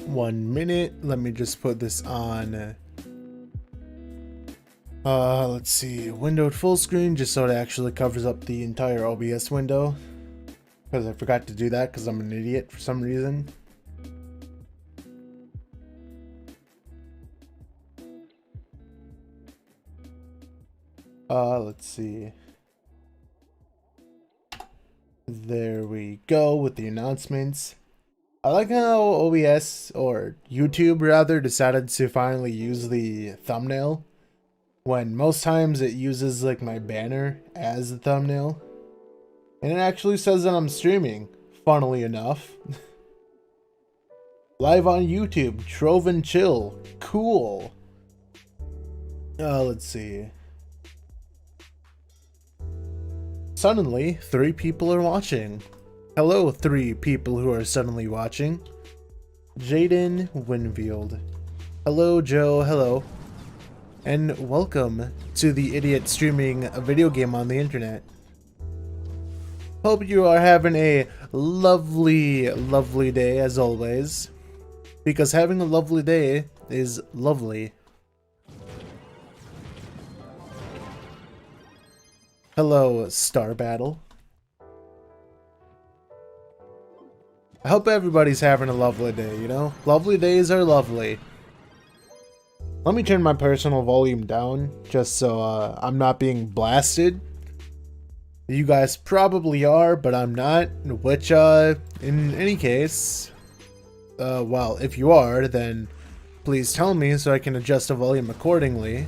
1 minute. Let me just put this on. Let's see. Windowed full screen just so it actually covers up the entire OBS window. Because I forgot to do that because I'm an idiot for some reason. Let's see. There we go with the announcements. I like how OBS, or YouTube rather, decided to finally use the thumbnail, when most times it uses like my banner as the thumbnail. And it actually says that I'm streaming, funnily enough. Live on YouTube, Trove and Chill. Cool. Let's see. Suddenly, 3 people are watching. Hello, 3 people who are suddenly watching. Jaden Winfield. Hello, Joe. Hello. And welcome to the idiot streaming a video game on the internet. Hope you are having a lovely, lovely day as always. Because having a lovely day is lovely. Hello, Star Battle. I hope everybody's having a lovely day, you know? Lovely days are lovely. Let me turn my personal volume down, just so I'm not being blasted. You guys probably are, but I'm not, which, in any case, well, if you are, then please tell me so I can adjust the volume accordingly.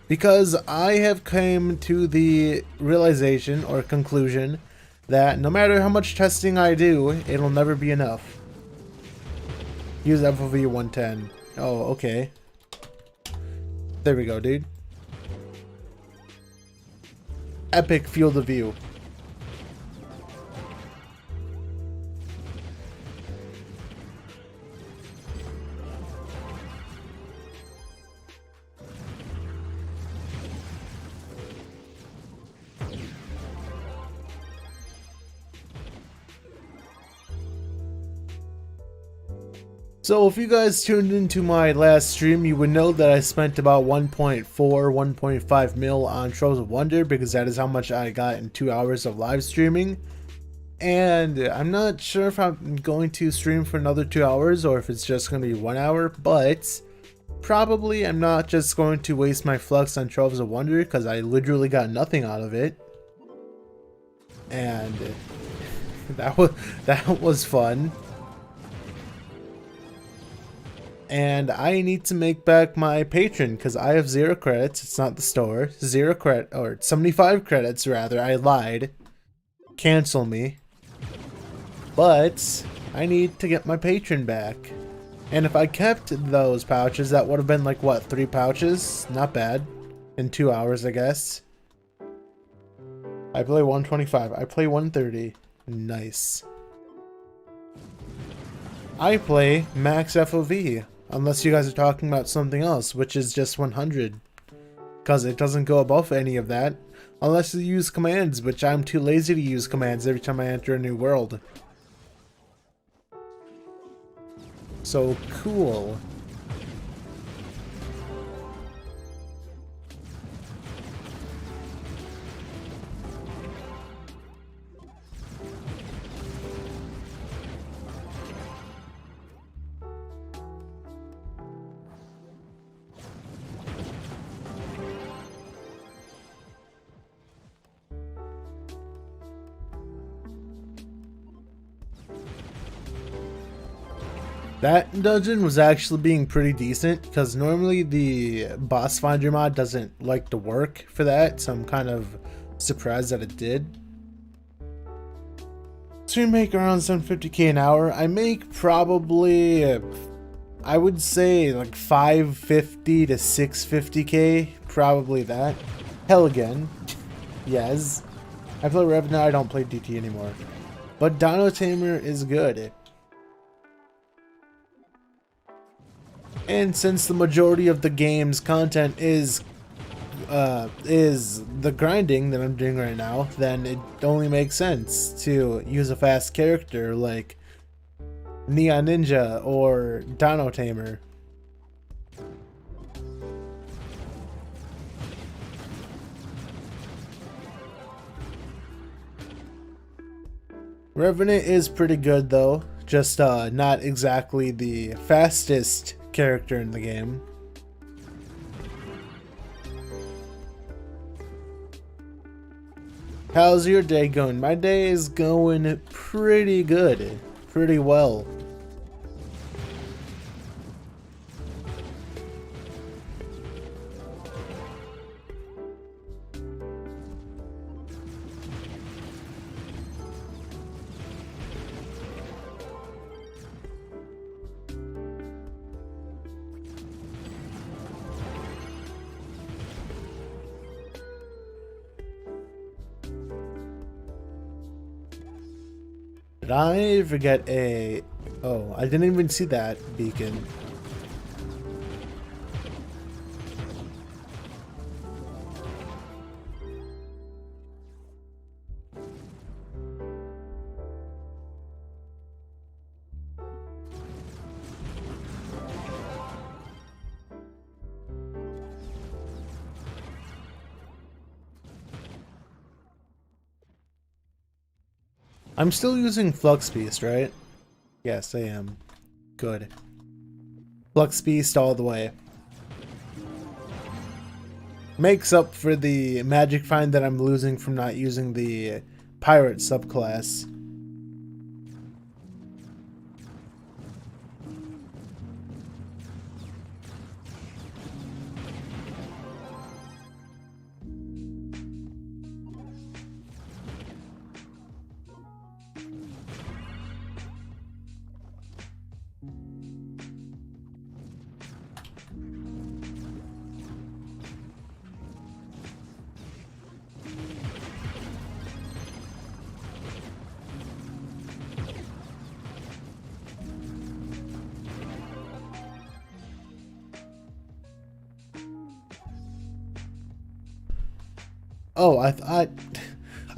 Because I have come to the realization or conclusion that no matter how much testing I do, it'll never be enough. Use FOV 110. Oh, okay. There we go, dude. Epic field of view. So if you guys tuned into my last stream, you would know that I spent about 1.4, 1.5 mil on Troves of Wonder because that is how much I got in 2 hours of live streaming. And I'm not sure if I'm going to stream for another 2 hours or if it's just going to be 1 hour, but probably I'm not just going to waste my flux on Troves of Wonder because I literally got nothing out of it. And that was fun. And I need to make back my patron because I have 0 credits. It's not the store. 0 credit, or 75 credits rather. I lied. Cancel me. But I need to get my patron back. And if I kept those pouches, that would have been like what, 3 pouches? Not bad. In 2 hours, I guess. I play 125. I play 130. Nice. I play max FOV. Unless you guys are talking about something else, which is just 100. Because it doesn't go above any of that. Unless you use commands, which I'm too lazy to use commands every time I enter a new world. So cool. That dungeon was actually being pretty decent because normally the boss finder mod doesn't like to work for that, so I'm kind of surprised that it did. So we make around 750k an hour. I make probably, I would say like 550 to 650k, probably that. Hell again. Yes. I play Rev now, I don't play DT anymore. But Dino Tamer is good. And since the majority of the game's content is the grinding that I'm doing right now, then it only makes sense to use a fast character like Neon Ninja or Dino Tamer. Revenant is pretty good though, just not exactly the fastest character in the game. How's your day going? My day is going pretty good, pretty well. Did I forget a... Oh, I didn't even see that beacon. I'm still using Flux Beast, right? Yes, I am. Good. Flux Beast all the way. Makes up for the magic find that I'm losing from not using the pirate subclass. Oh, I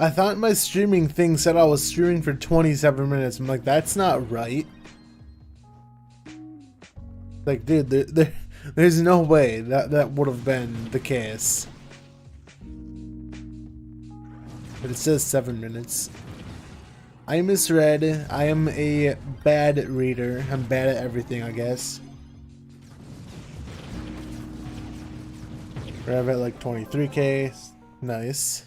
thought my streaming thing said I was streaming for 27 minutes. I'm like, that's not right. Like, dude, there's no way that would have been the case. But it says 7 minutes. I misread. I am a bad reader. I'm bad at everything, I guess. We're at like 23k. Nice.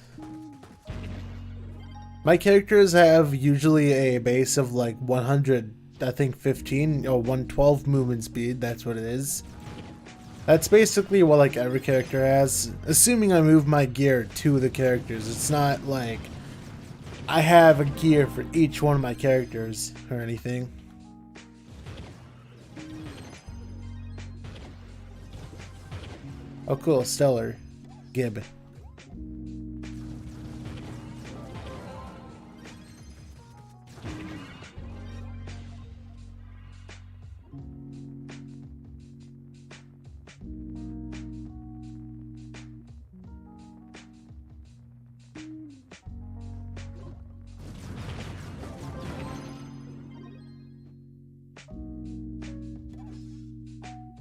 My characters have usually a base of like 100, I think 15 or 112 movement speed. That's what it is. That's basically what like every character has, assuming I move my gear to the characters. It's not like I have a gear for each one of my characters or anything. Oh cool, Stellar. Gib.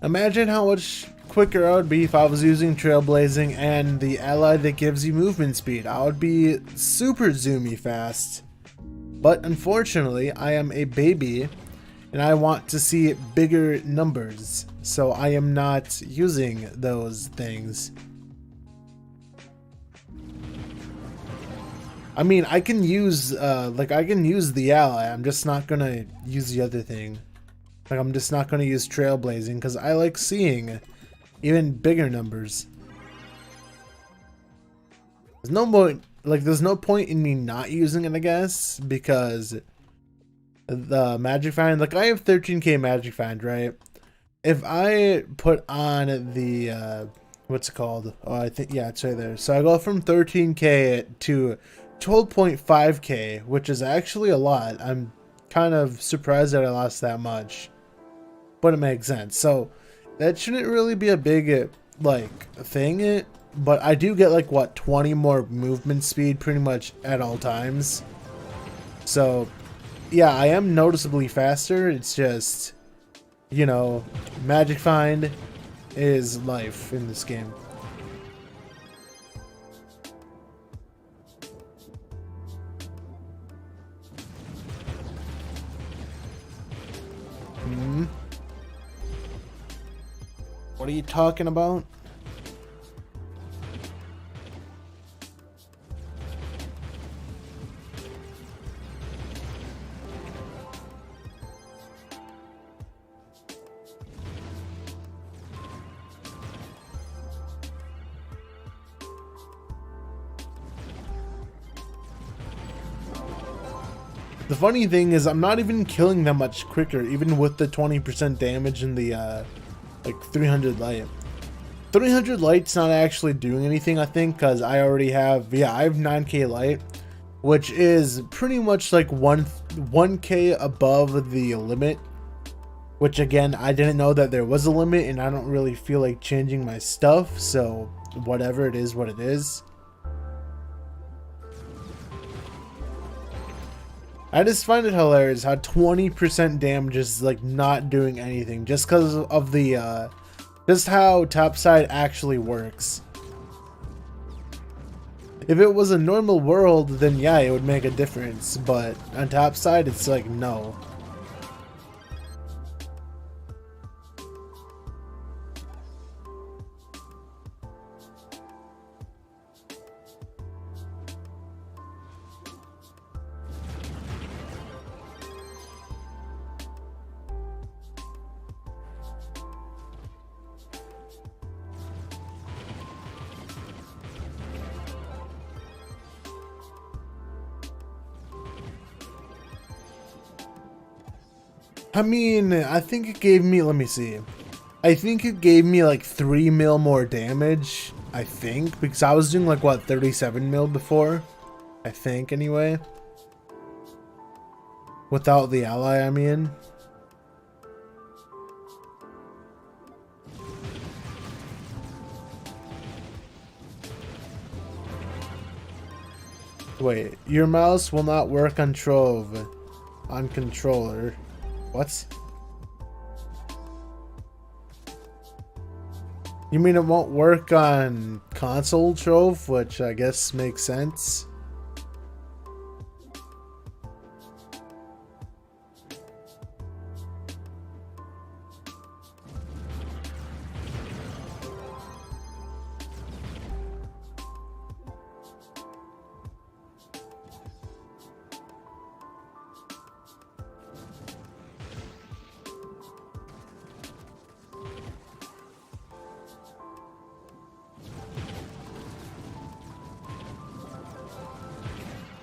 Imagine how much quicker I would be if I was using Trailblazing and the ally that gives you movement speed. I would be super zoomy fast. But unfortunately, I am a baby and I want to see bigger numbers. So I am not using those things. I mean, I can use I can use the ally. I'm just not gonna use the other thing. Like, I'm just not going to use Trailblazing because I like seeing even bigger numbers. There's no point, there's no point in me not using it, I guess, because the Magic Find, like, I have 13k Magic Find, right? If I put on the, what's it called? Oh, I think, yeah, it's right there. So I go from 13k to 12.5k, which is actually a lot. I'm kind of surprised that I lost that much. But it makes sense. So that shouldn't really be a big thing, but I do get like what, 20 more movement speed pretty much at all times. So yeah, I am noticeably faster. It's just, you know, Magic Find is life in this game. What are you talking about? The funny thing is I'm not even killing them much quicker, even with the 20% damage and the like 300 light. 300 light's not actually doing anything, I think, because I already have, yeah, I have 9k light, which is pretty much like 1k above the limit, which again, I didn't know that there was a limit, and I don't really feel like changing my stuff, so whatever, it is what it is. I just find it hilarious how 20% damage is like not doing anything just because of the just how topside actually works. If it was a normal world, then yeah, it would make a difference, but on topside it's like no. I mean, I think it gave me, let me see. I think it gave me like 3 mil more damage, I think, because I was doing like, what, 37 mil before? I think, anyway. Without the ally, I mean. Wait, your mouse will not work on Trove on controller. What? You mean it won't work on console Trove, which I guess makes sense.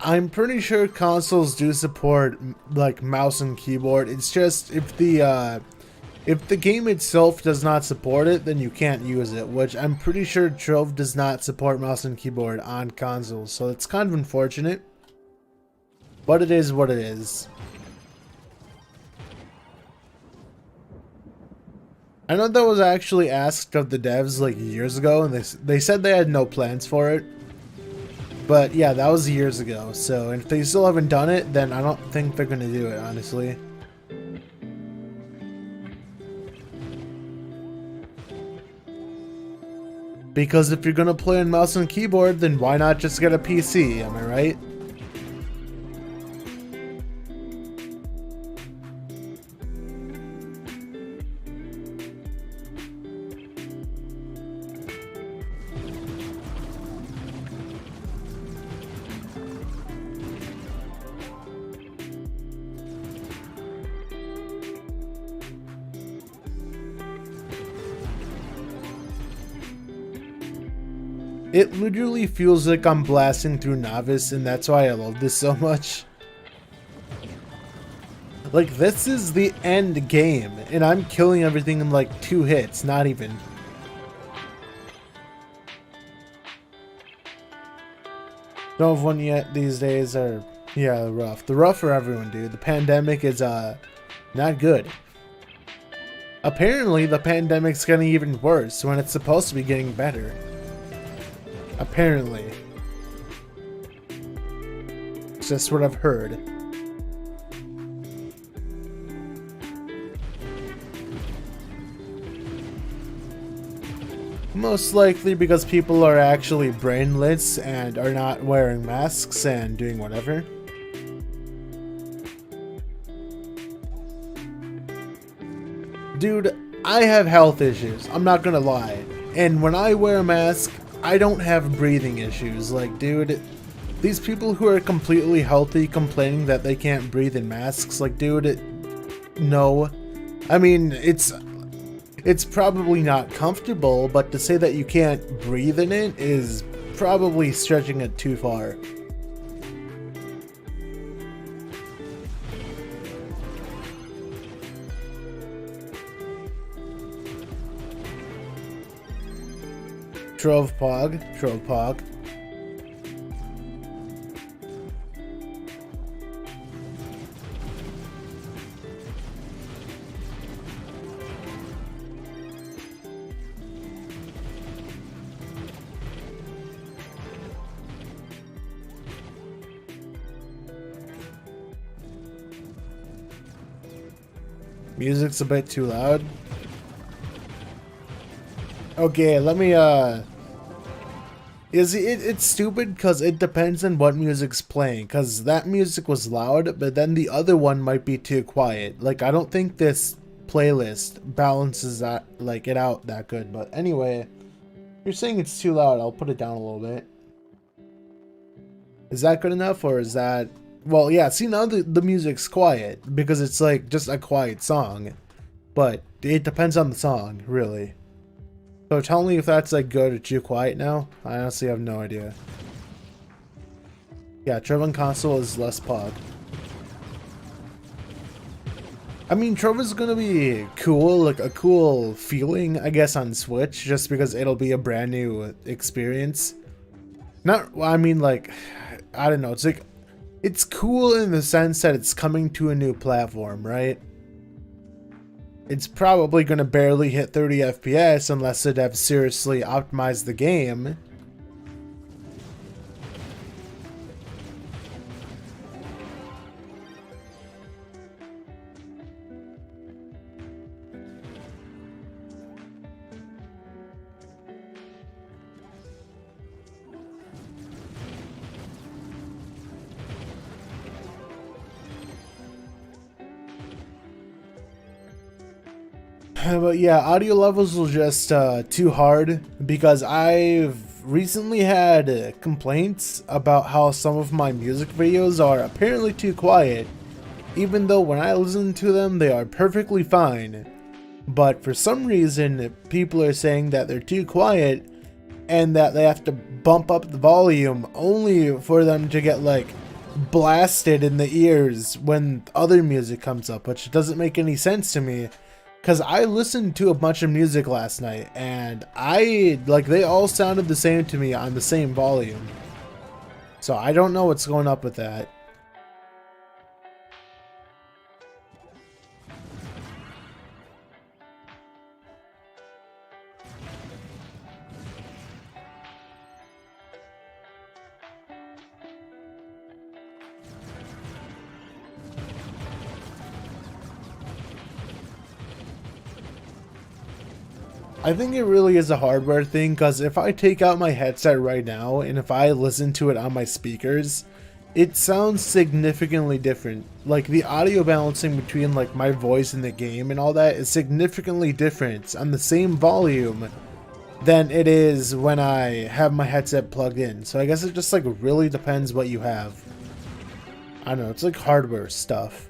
I'm pretty sure consoles do support like mouse and keyboard. It's just if the game itself does not support it, then you can't use it, which I'm pretty sure Trove does not support mouse and keyboard on consoles, so it's kind of unfortunate. But it is what it is. I know that was actually asked of the devs like years ago, and they said they had no plans for it. But yeah, that was years ago, so if they still haven't done it, then I don't think they're gonna do it, honestly. Because if you're gonna play on mouse and keyboard, then why not just get a PC, am I right? It literally feels like I'm blasting through Novice, and that's why I love this so much. Like, this is the end game, and I'm killing everything in like 2 hits, not even. Don't have one yet. These days are, yeah, rough. The rough for everyone, dude. The pandemic is not good. Apparently, the pandemic's getting even worse when it's supposed to be getting better. Apparently. It's just what I've heard. Most likely because people are actually brainless and are not wearing masks and doing whatever. Dude, I have health issues, I'm not gonna lie. And when I wear a mask, I don't have breathing issues. Like, dude, these people who are completely healthy complaining that they can't breathe in masks, like, dude, no. I mean, it's probably not comfortable, but to say that you can't breathe in it is probably stretching it too far. Trove Pog. Music's a bit too loud. Okay, let me, it's stupid because it depends on what music's playing, because that music was loud, but then the other one might be too quiet. Like, I don't think this playlist balances that, like, it out that good, but anyway, if you're saying it's too loud, I'll put it down a little bit. Is that good enough, or is that... Well, yeah, see, now the music's quiet, because it's, like, just a quiet song, but it depends on the song, really. So tell me if that's like good or too quiet now. I honestly have no idea. Yeah, Trove on console is less pog. I mean, Trove is gonna be cool, like a cool feeling, I guess, on Switch, just because it'll be a brand new experience. Not, I mean, like, I don't know, it's like, it's cool in the sense that it's coming to a new platform, right? It's probably going to barely hit 30 FPS unless it have seriously optimized the game. But yeah, audio levels was just too hard because I've recently had complaints about how some of my music videos are apparently too quiet, even though when I listen to them they are perfectly fine. But for some reason people are saying that they're too quiet and that they have to bump up the volume only for them to get like blasted in the ears when other music comes up, which doesn't make any sense to me. Because I listened to a bunch of music last night, and they all sounded the same to me on the same volume. So I don't know what's going up with that. I think it really is a hardware thing, because if I take out my headset right now and if I listen to it on my speakers, it sounds significantly different. Like the audio balancing between like my voice in the game and all that is significantly different on the same volume than it is when I have my headset plugged in. So I guess it just like really depends what you have. I don't know, it's like hardware stuff.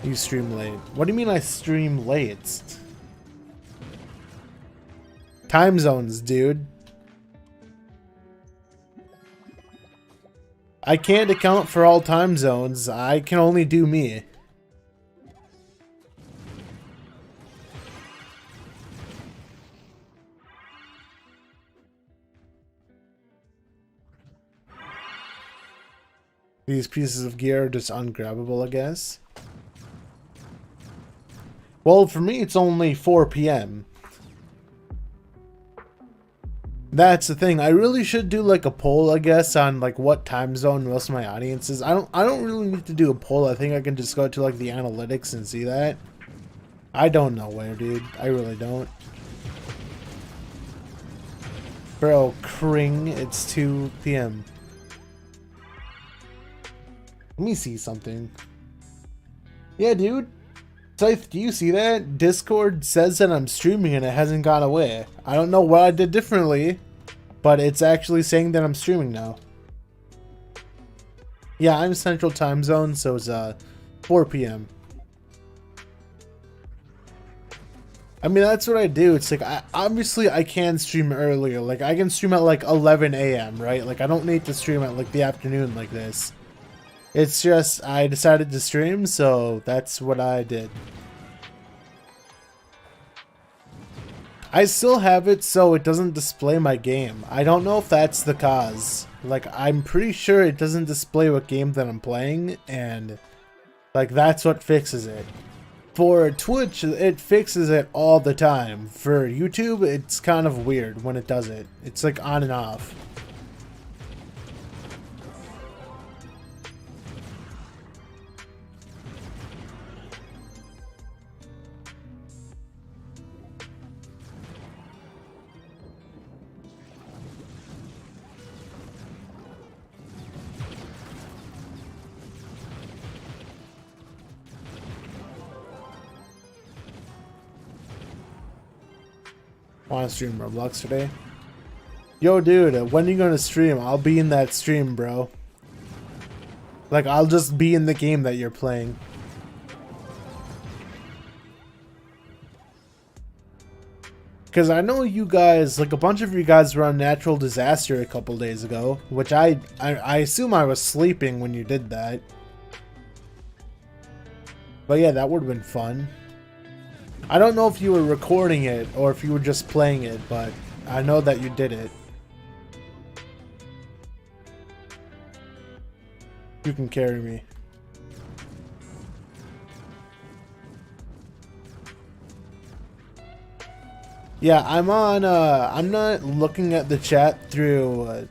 You stream late. What do you mean I stream late? Time zones, dude. I can't account for all time zones. I can only do me. These pieces of gear are just ungrabbable, I guess. Well, for me, it's only 4 p.m. That's the thing. I really should do like a poll, I guess, on like what time zone most of my audience is. I don't really need to do a poll. I think I can just go to like the analytics and see that. I don't know where, dude. I really don't. Bro, Kring, it's 2 p.m. Let me see something. Yeah, dude. Scythe, do you see that? Discord says that I'm streaming and it hasn't gone away. I don't know what I did differently, but it's actually saying that I'm streaming now. Yeah, I'm Central Time Zone, so it's 4 p.m. I mean, that's what I do. It's like, obviously I can stream earlier. Like, I can stream at like 11 a.m., right? Like, I don't need to stream at like the afternoon like this. It's just, I decided to stream, so that's what I did. I still have it so it doesn't display my game. I don't know if that's the cause. Like, I'm pretty sure it doesn't display what game that I'm playing, and like, that's what fixes it. For Twitch, it fixes it all the time. For YouTube, it's kind of weird when it does it. It's like on and off. Want to stream Roblox today? Yo, dude, when are you gonna stream? I'll be in that stream, bro. Like, I'll just be in the game that you're playing. Because I know you guys, like a bunch of you guys were on Natural Disaster a couple days ago, which I assume I was sleeping when you did that. But yeah, that would have been fun. I don't know if you were recording it or if you were just playing it, but I know that you did it. You can carry me. Yeah, I'm on, I'm not looking at the chat through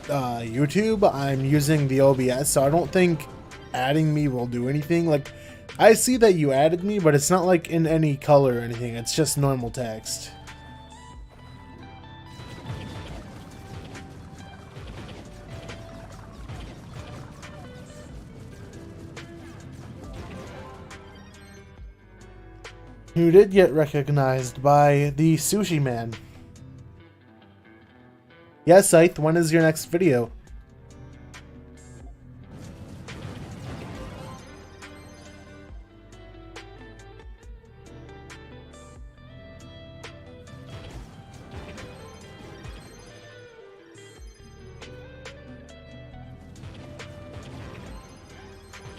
YouTube. I'm using the OBS, so I don't think adding me will do anything. Like, I see that you added me, but it's not like in any color or anything. It's just normal text. You did get recognized by the Sushi Man. Yes, Scythe, when is your next video?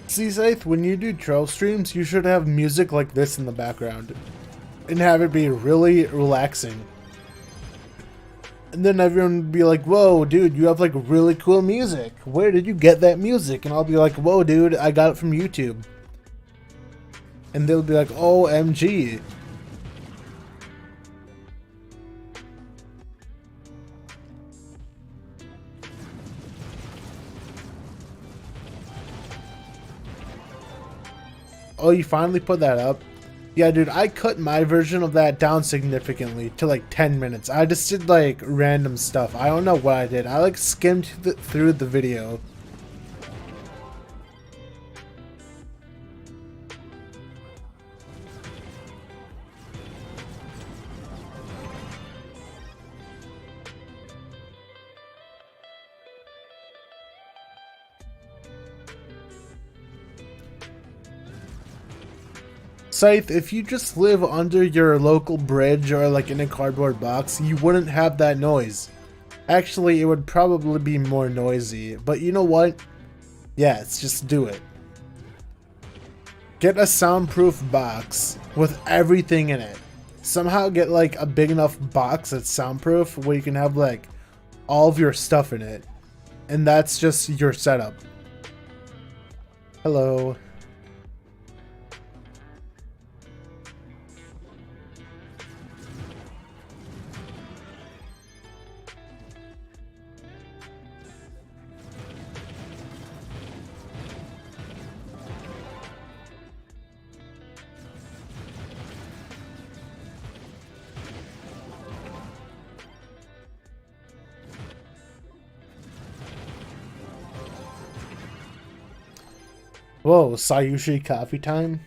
See, Scythe, when you do Trove streams, you should have music like this in the background. And have it be really relaxing. And then everyone would be like, whoa, dude, you have like really cool music. Where did you get that music? And I'll be like, whoa, dude, I got it from YouTube. And they'll be like, OMG. Oh, you finally put that up? Yeah, dude, I cut my version of that down significantly to like 10 minutes. I just did like random stuff. I don't know what I did. I like skimmed through the video. Scythe, if you just live under your local bridge or like in a cardboard box, you wouldn't have that noise. Actually, it would probably be more noisy, but you know what? Yes, just do it. Get a soundproof box with everything in it. Somehow get like a big enough box that's soundproof where you can have like all of your stuff in it. And that's just your setup. Hello. Whoa, Sayushi coffee time?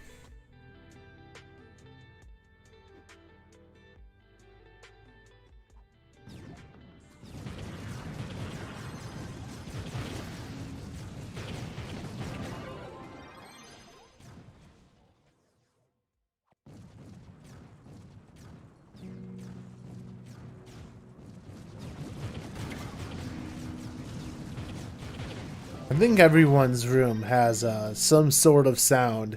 I think everyone's room has some sort of sound.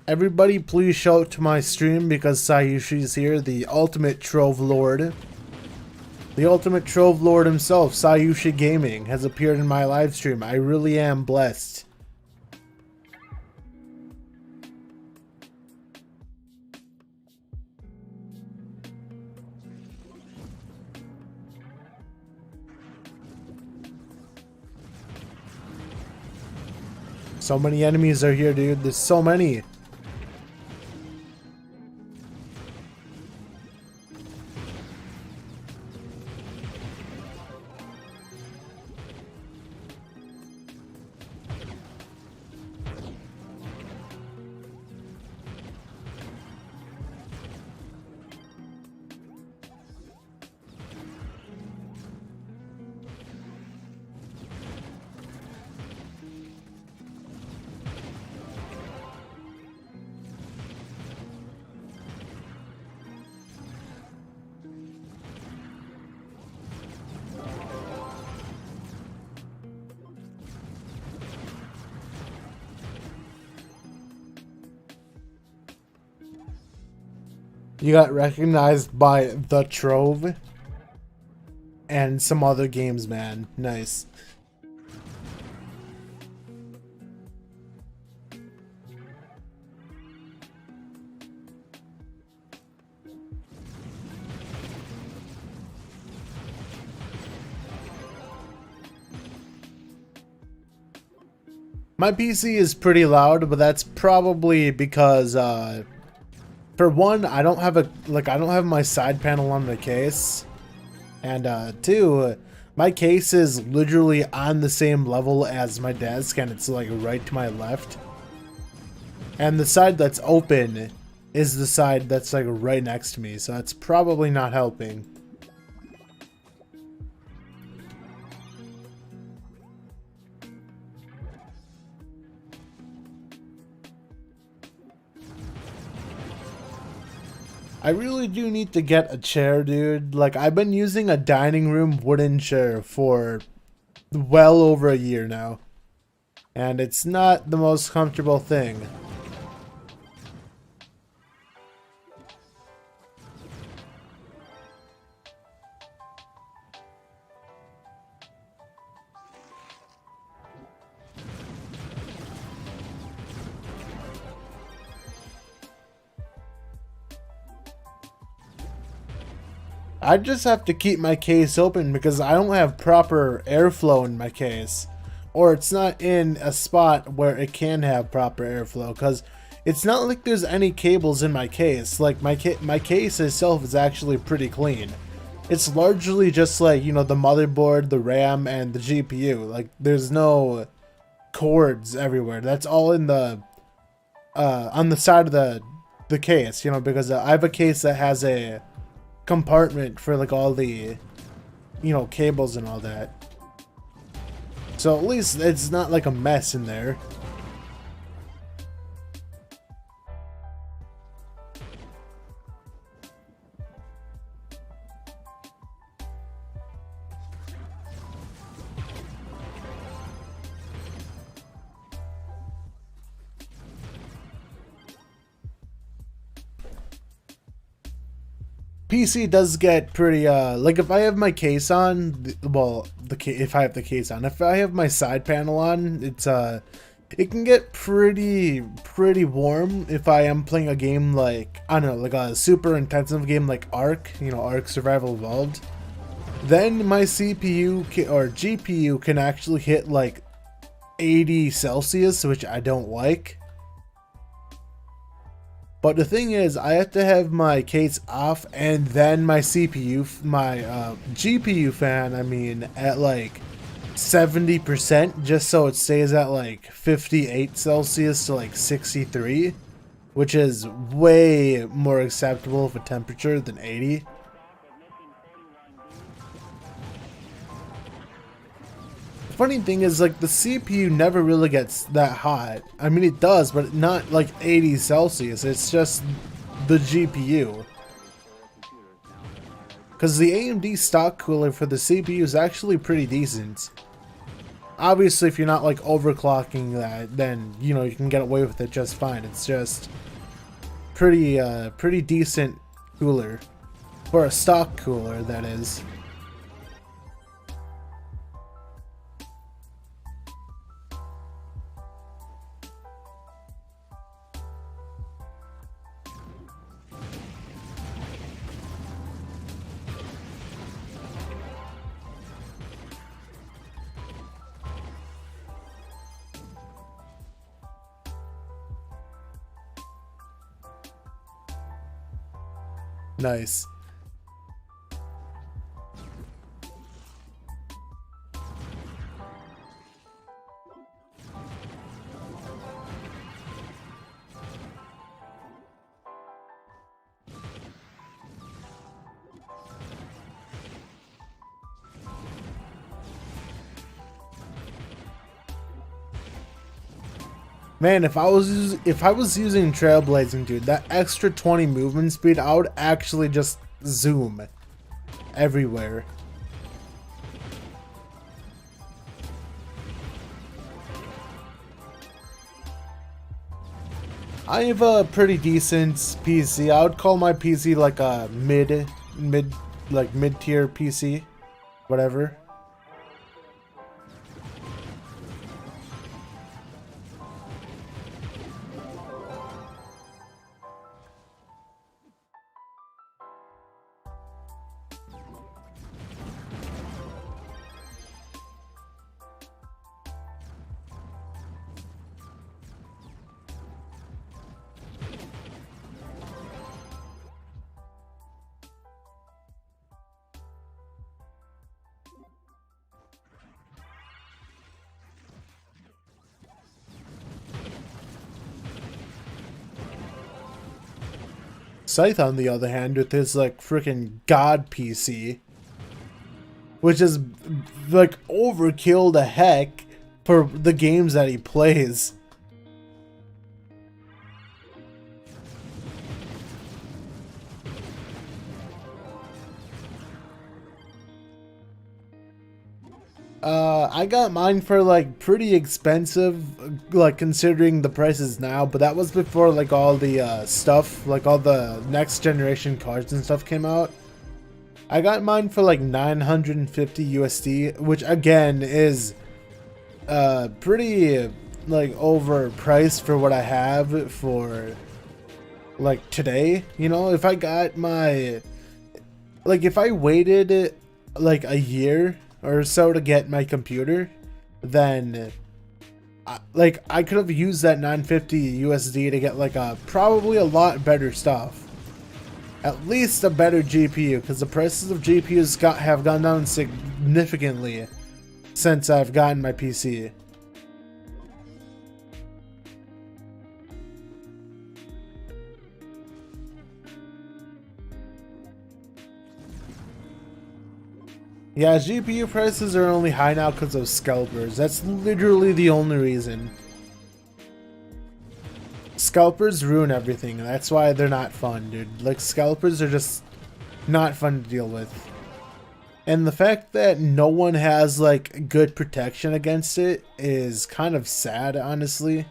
Everybody please show up to my stream because Sayushi's here, the ultimate Trove Lord. The ultimate Trove Lord himself, Sayushi Gaming, has appeared in my live stream. I really am blessed. So many enemies are here, dude. There's so many. You got recognized by the Trove and some other games, man. Nice. My PC is pretty loud, but that's probably because for one, I don't have my side panel on the case, and two, my case is literally on the same level as my desk, and it's like right to my left. And the side that's open is the side that's like right next to me, so that's probably not helping. I really do need to get a chair, dude. Like, I've been using a dining room wooden chair for well over a year now. And it's not the most comfortable thing. I just have to keep my case open because I don't have proper airflow in my case. Or it's not in a spot where it can have proper airflow, because it's not like there's any cables in my case. Like, my case itself is actually pretty clean. It's largely just like, you know, the motherboard, the RAM, and the GPU. Like, there's no cords everywhere. That's all in the on the side of the case, you know, because I have a case that has a compartment for like all the, you know, cables and all that. So at least it's not like a mess in there. PC does get pretty, like if I have my case on, well, if I have the case on, if I have my side panel on, it's, it can get pretty warm if I am playing a game like, I don't know, like a super intensive game like Ark, you know, Ark Survival Evolved. Then my CPU or GPU can actually hit like 80 Celsius, which I don't like. But the thing is, I have to have my case off and then my GPU fan, I mean, at like 70%, just so it stays at like 58 Celsius to like 63, which is way more acceptable of a temperature than 80. Funny thing is, like, the CPU never really gets that hot. I mean, it does, but not like 80 Celsius. It's just the GPU. Because the AMD stock cooler for the CPU is actually pretty decent. Obviously, if you're not like overclocking that, then, you know, you can get away with it just fine. It's just pretty decent cooler. For a stock cooler, that is. Nice. Man, if I was using Trailblazing, dude, that extra 20 movement speed, I would actually just zoom everywhere. I have a pretty decent PC. I would call my PC like a mid-tier PC, whatever. Scythe, on the other hand, with his like freaking god PC, which is like overkill the heck for the games that he plays. I got mine for like pretty expensive, like considering the prices now, but that was before like all the stuff, like all the next generation cards and stuff came out. I got mine for like 950 USD, which again is pretty like overpriced for what I have for like today. You know, if I got my, like if I waited like a year or so to get my computer, then I could have used that 950 USD to get like probably a lot better stuff. At least a better GPU, because the prices of GPUs have gone down significantly since I've gotten my PC. Yeah, GPU prices are only high now because of scalpers. That's literally the only reason. Scalpers ruin everything. That's why they're not fun, dude. Like, scalpers are just not fun to deal with. And the fact that no one has, like, good protection against it is kind of sad, honestly.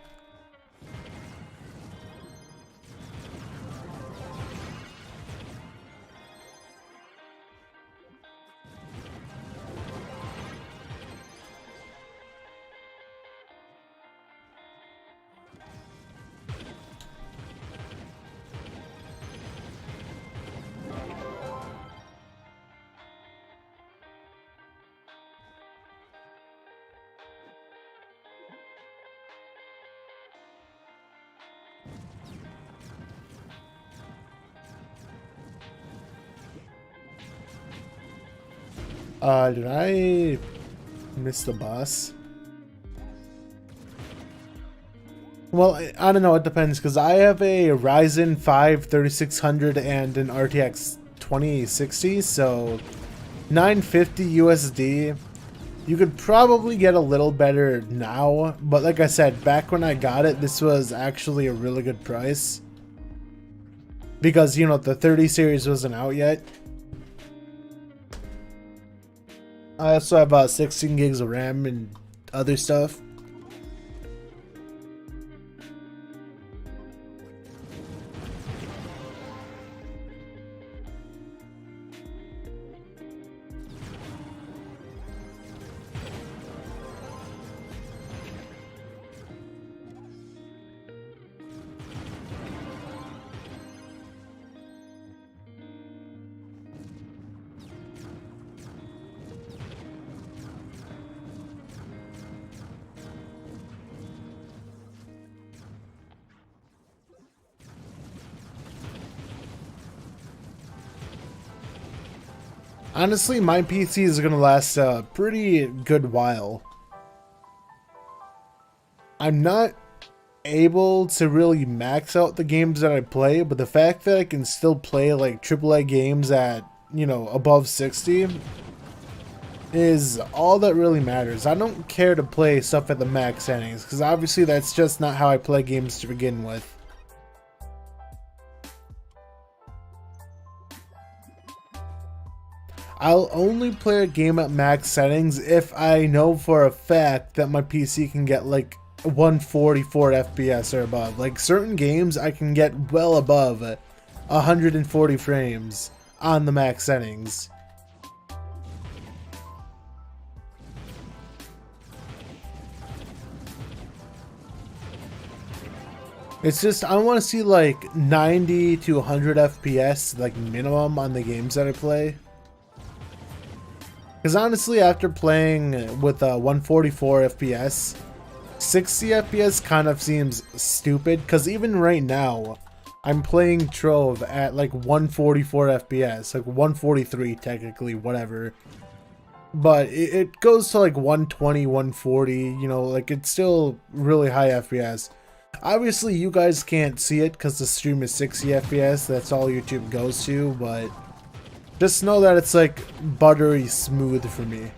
Did I miss the boss? Well, I don't know, it depends, because I have a Ryzen 5 3600 and an RTX 2060, so 950 USD. You could probably get a little better now, but like I said, back when I got it, this was actually a really good price. Because, you know, the 30 series wasn't out yet. I also have 16 gigs of RAM and other stuff. Honestly, my PC is going to last a pretty good while. I'm not able to really max out the games that I play, but the fact that I can still play like AAA games at, you know, above 60 is all that really matters. I don't care to play stuff at the max settings, because obviously that's just not how I play games to begin with. I'll only play a game at max settings if I know for a fact that my PC can get like 144 FPS or above. Like certain games I can get well above 140 frames on the max settings. It's just, I want to see like 90 to 100 FPS like minimum on the games that I play. Because honestly, after playing with 144 FPS, 60 FPS kind of seems stupid. Because even right now, I'm playing Trove at like 144 FPS, like 143 technically, whatever. But it goes to like 120, 140, you know, like it's still really high FPS. Obviously, you guys can't see it because the stream is 60 FPS, that's all YouTube goes to, but just know that it's like buttery smooth for me.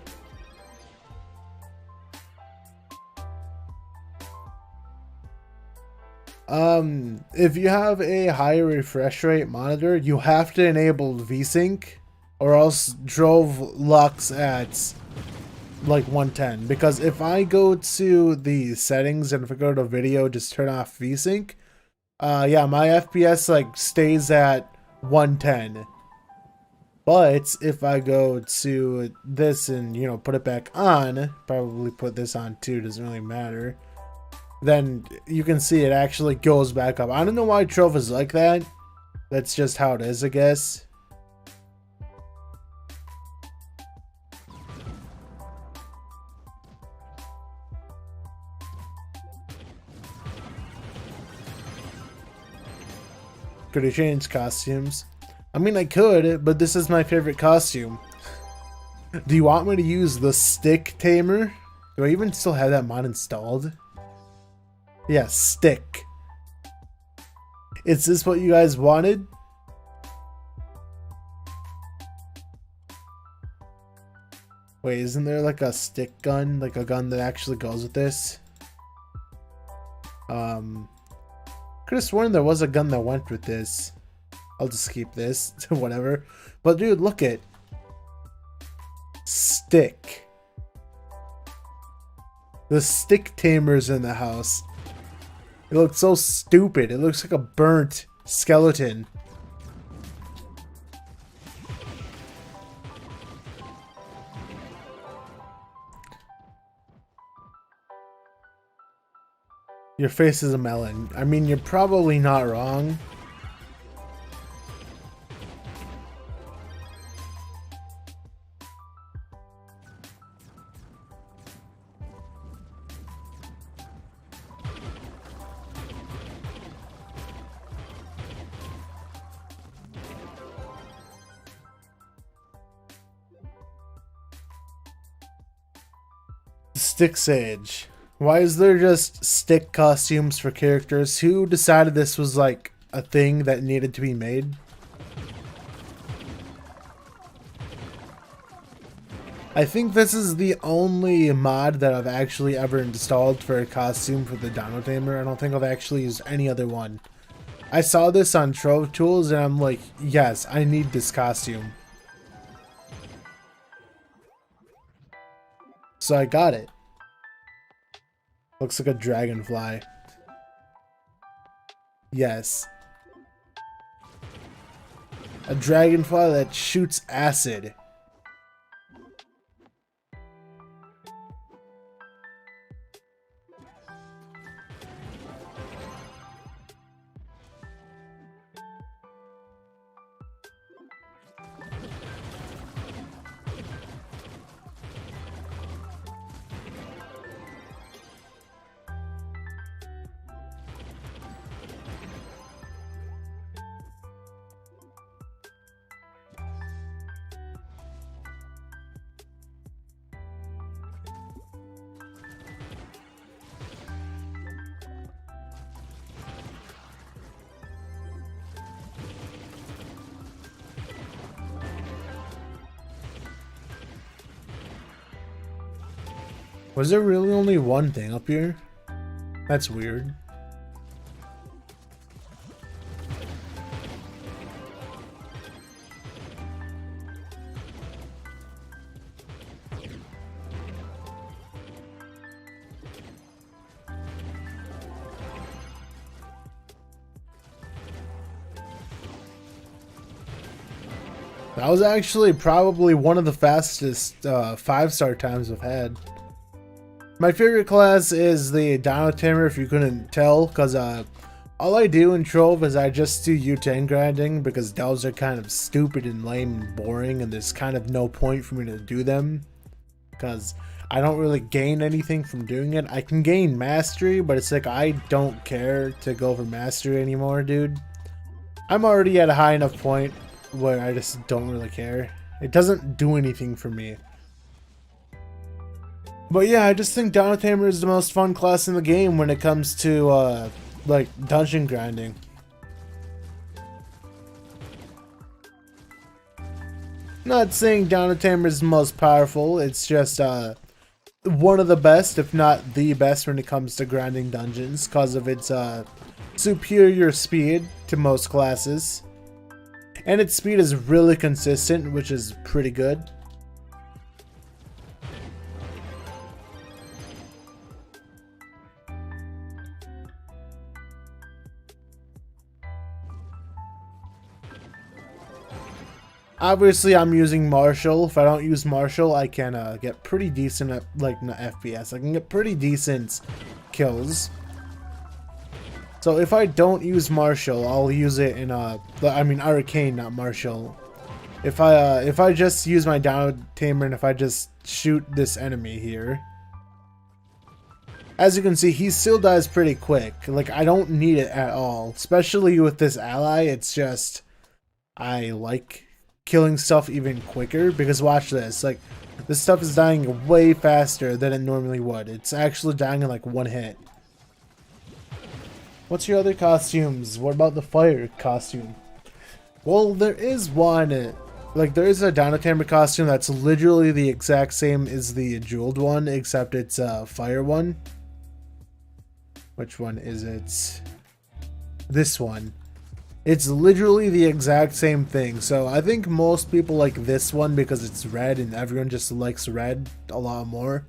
If you have a higher refresh rate monitor, you have to enable VSync, or else Trove locks at like 110. Because if I go to the settings and if I go to video, just turn off VSync, yeah, my FPS like stays at 110. But if I go to this and, you know, put it back on, probably put this on too, doesn't really matter, then you can see it actually goes back up. I don't know why Trove is like that. That's just how it is, I guess. Could have changed costumes. I mean, I could, but this is my favorite costume. Do you want me to use the stick tamer? Do I even still have that mod installed? Yeah, stick. Is this what you guys wanted? Wait, isn't there like a stick gun? Like a gun that actually goes with this? Could have sworn there was a gun that went with this. I'll just keep this, whatever. But dude, look at stick. The stick tamer's in the house. It looks so stupid. It looks like a burnt skeleton. Your face is a melon. I mean, you're probably not wrong. Stick Sage. Why is there just stick costumes for characters? Who decided this was like a thing that needed to be made? I think this is the only mod that I've actually ever installed for a costume for the Dino Tamer. I don't think I've actually used any other one. I saw this on Trove Tools and I'm like, yes, I need this costume. So I got it. Looks like a dragonfly. Yes. A dragonfly that shoots acid. Was there really only one thing up here? That's weird. That was actually probably one of the fastest 5-star times I've had. My favorite class is the Dino Tamer, if you couldn't tell, because all I do in Trove is I just do U10 grinding, because delves are kind of stupid and lame and boring, and there's kind of no point for me to do them, because I don't really gain anything from doing it. I can gain mastery, but it's like I don't care to go for mastery anymore, dude. I'm already at a high enough point where I just don't really care. It doesn't do anything for me. But yeah, I just think Dino Tamer is the most fun class in the game when it comes to, like, dungeon grinding. Not saying Dino Tamer is the most powerful, it's just, one of the best, if not the best, when it comes to grinding dungeons, because of its, superior speed to most classes. And its speed is really consistent, which is pretty good. Obviously, I'm using Marshall. If I don't use Marshall, I can get pretty decent at, like, FPS. I can get pretty decent kills. So if I don't use Marshall, I'll use it in I mean Arcane, not Marshall. If I just use my Dino Tamer and if I just shoot this enemy here, as you can see, he still dies pretty quick. Like, I don't need it at all, especially with this ally. It's just I like killing stuff even quicker, because watch this, like, this stuff is dying way faster than it normally would. It's actually dying in like one hit. What's your other costumes? What about the fire costume? Well, there is one, like, there is a Dino Tamer costume that's literally the exact same as the jeweled one, except it's a fire one. Which one is it? This one. It's literally the exact same thing. So I think most people like this one because it's red and everyone just likes red a lot more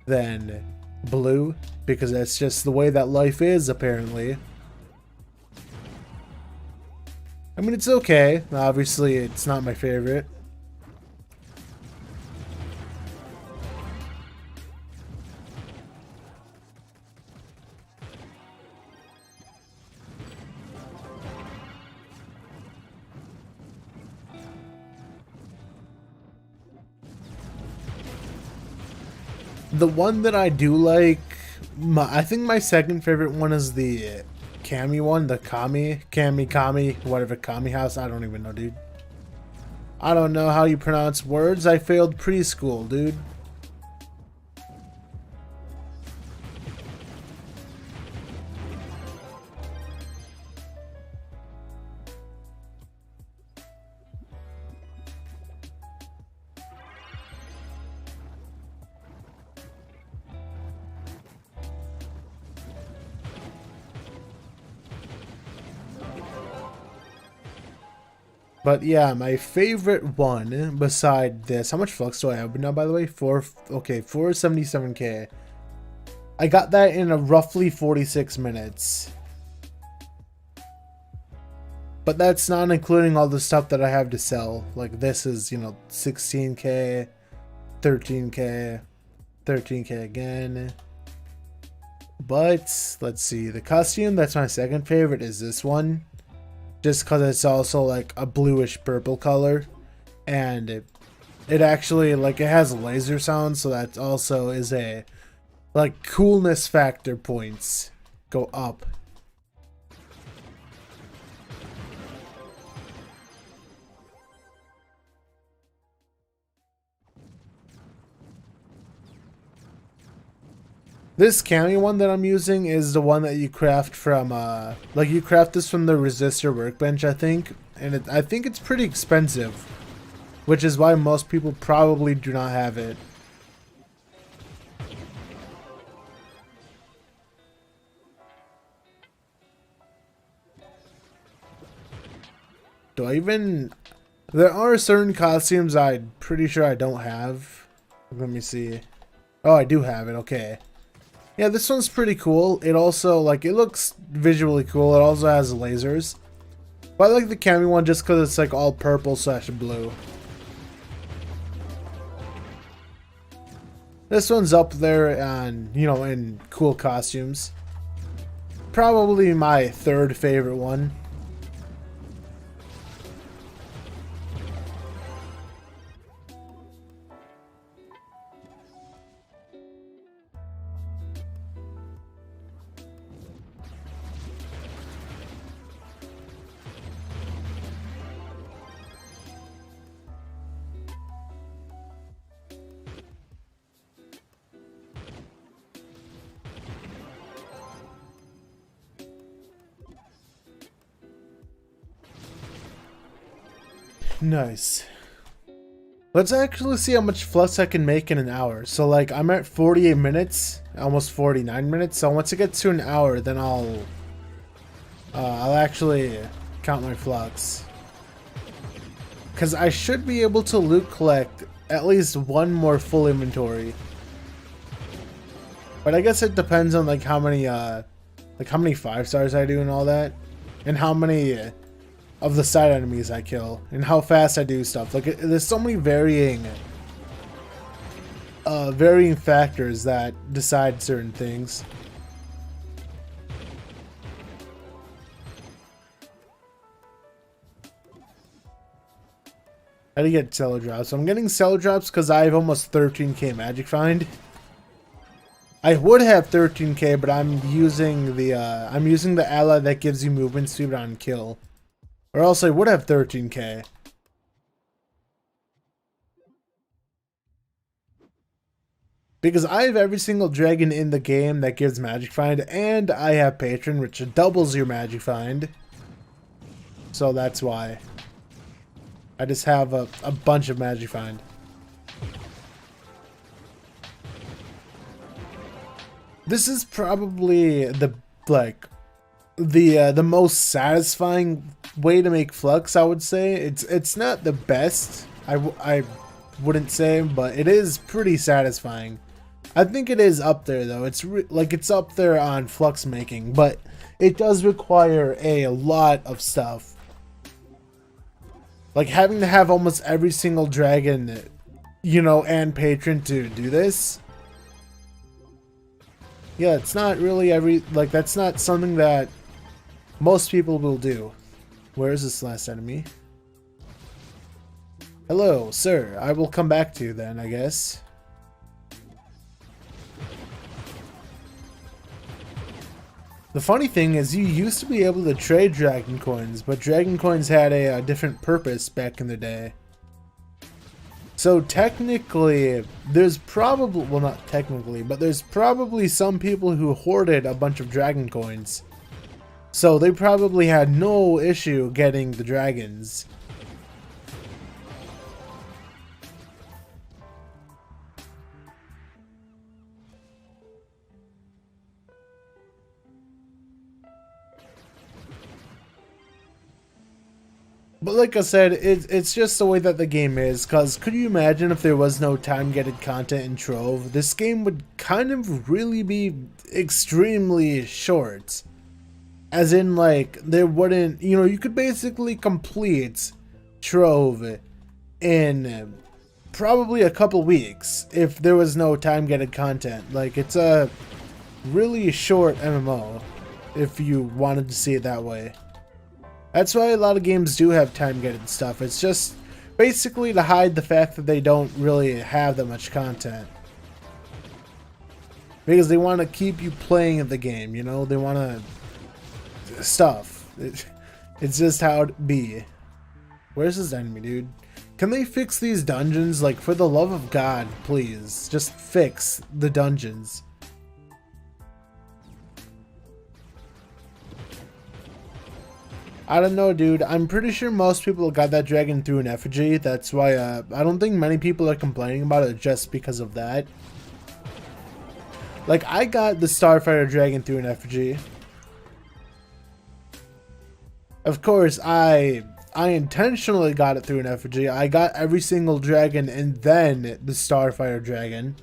than blue, because that's just the way that life is, apparently. I mean, it's okay. Obviously, it's not my favorite. The one that I do like, I think my second favorite one is the Kami one, the Kami, whatever, Kami house, I don't even know, dude. I don't know how you pronounce words, I failed preschool, dude. But yeah, my favorite one beside this. How much flux do I have now, by the way? 477k. I got that in a roughly 46 minutes. But that's not including all the stuff that I have to sell. Like this is, 16k, 13k, 13k again. But let's see, the costume that's my second favorite is this one. Just because it's also like a bluish purple color. And it actually, like, it has laser sound, so that also is a, like, coolness factor points go up. This cami one that I'm using is the one that you craft from, like, you craft this from the resistor workbench, I think. And I think it's pretty expensive, which is why most people probably do not have it. Do I even... There are certain costumes I'm pretty sure I don't have. Let me see. Oh, I do have it, okay. Yeah, this one's pretty cool. It also, like, it looks visually cool. It also has lasers. But I like the cami one just because it's, like, all purple / blue. This one's up there on, in cool costumes. Probably my third favorite one. Nice. Let's actually see how much flux I can make in an hour. So, like, I'm at 48 minutes, almost 49 minutes. So once it gets to an hour, then I'll actually count my flux. Because I should be able to loot collect at least one more full inventory. But I guess it depends on, like, how many 5 stars I do and all that. And how many of the side enemies I kill. And how fast I do stuff. Like, there's so many varying factors that decide certain things. How do you get cellar drops? So I'm getting cellar drops because I have almost 13k magic find. I would have 13k, but I'm using the ally that gives you movement speed on kill. Or else I would have 13k. Because I have every single dragon in the game that gives magic find, and I have patron, which doubles your magic find. So that's why. I just have a bunch of magic find. This is probably the most satisfying way to make flux, I would say. It's not the best, I wouldn't say, but it is pretty satisfying. I think it is up there though. It's up there on flux making, but it does require a lot of stuff. Like having to have almost every single dragon, and patron to do this. Yeah, it's not really that's not something that most people will do. Where is this last enemy? Hello, sir. I will come back to you then, I guess. The funny thing is you used to be able to trade dragon coins, but dragon coins had a different purpose back in the day. So technically, there's probably, well not technically, but there's probably some people who hoarded a bunch of dragon coins. So they probably had no issue getting the dragons. But like I said, it's just the way that the game is, because could you imagine if there was no time-gated content in Trove? This game would kind of really be extremely short. As in, like, there wouldn't, you know, you could basically complete Trove in probably a couple weeks if there was no time-gated content. Like, it's a really short MMO, if you wanted to see it that way. That's why a lot of games do have time-gated stuff. It's just basically to hide the fact that they don't really have that much content. Because they want to keep you playing the game, you know? They want to... stuff. It's just how it be. Where's this enemy, dude? Can they fix these dungeons? Like, for the love of God, please. Just fix the dungeons. I don't know, dude. I'm pretty sure most people got that dragon through an effigy. That's why I don't think many people are complaining about it just because of that. Like, I got the Starfighter dragon through an effigy. Of course, I intentionally got it through an effigy. I got every single dragon and then the Starfighter dragon.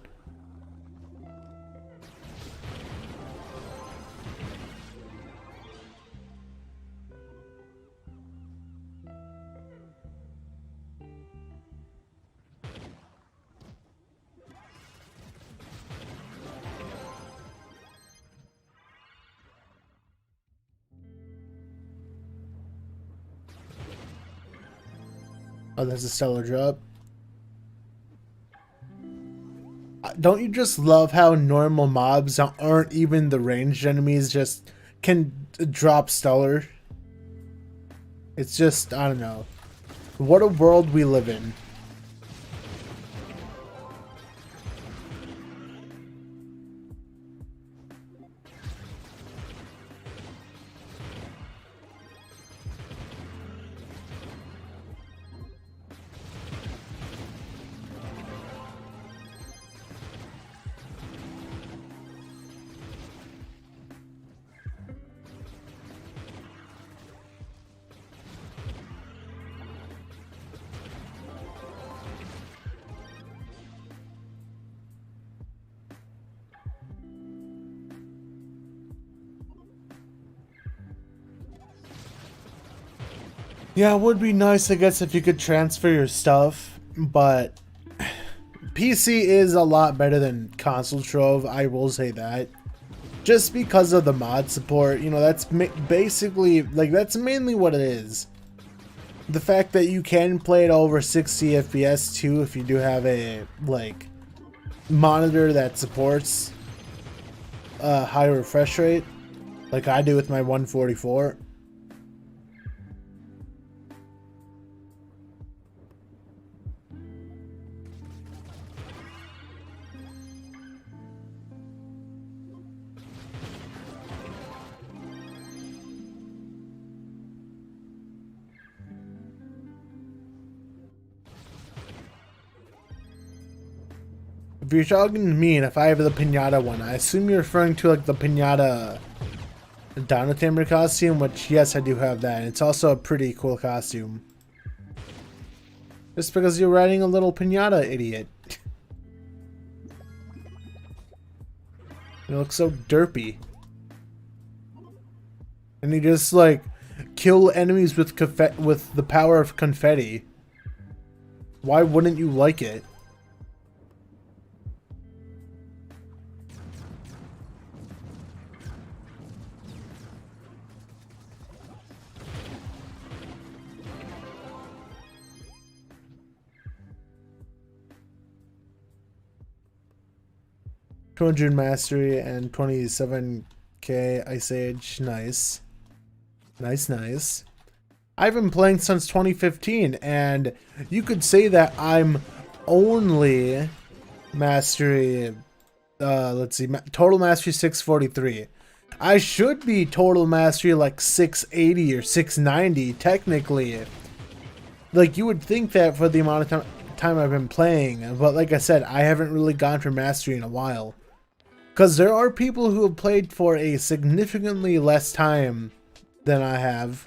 Oh, there's a stellar drop. Don't you just love how normal mobs aren't even the ranged enemies just can drop stellar? It's just, I don't know. What a world we live in. Yeah, it would be nice, I guess, if you could transfer your stuff, but PC is a lot better than console Trove, I will say that. Just because of the mod support, you know, that's basically, like, that's mainly what it is. The fact that you can play it over 60 FPS too if you do have a, like, monitor that supports a high refresh rate, like I do with my 144. If you're talking to me and if I have the pinata one, I assume you're referring to like the pinata Dino Tamer costume, which yes, I do have that. And it's also a pretty cool costume. Just because you're riding a little pinata, idiot. You look so derpy. And you just like kill enemies with the power of confetti. Why wouldn't you like it? $200 mastery and 27k Ice Age. Nice. Nice, nice. I've been playing since 2015, and you could say that I'm only mastery, let's see, total mastery 643. I should be total mastery like 680 or 690, technically. Like, you would think that for the amount of time I've been playing, but like I said, I haven't really gone for mastery in a while. Because there are people who have played for a significantly less time than I have.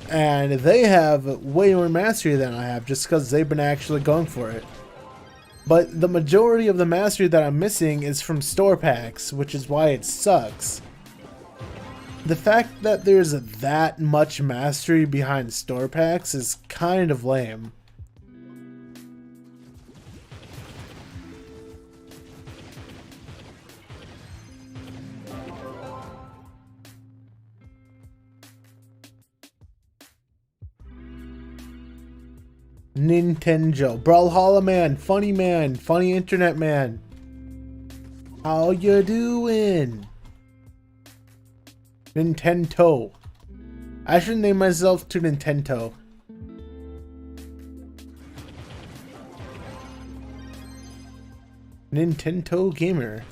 And they have way more mastery than I have just because they've been actually going for it. But the majority of the mastery that I'm missing is from store packs, which is why it sucks. The fact that there's that much mastery behind store packs is kind of lame. Nintendo. Brawlhalla man, funny internet man. How you doing? Nintendo. I should name myself to Nintendo. Nintendo gamer.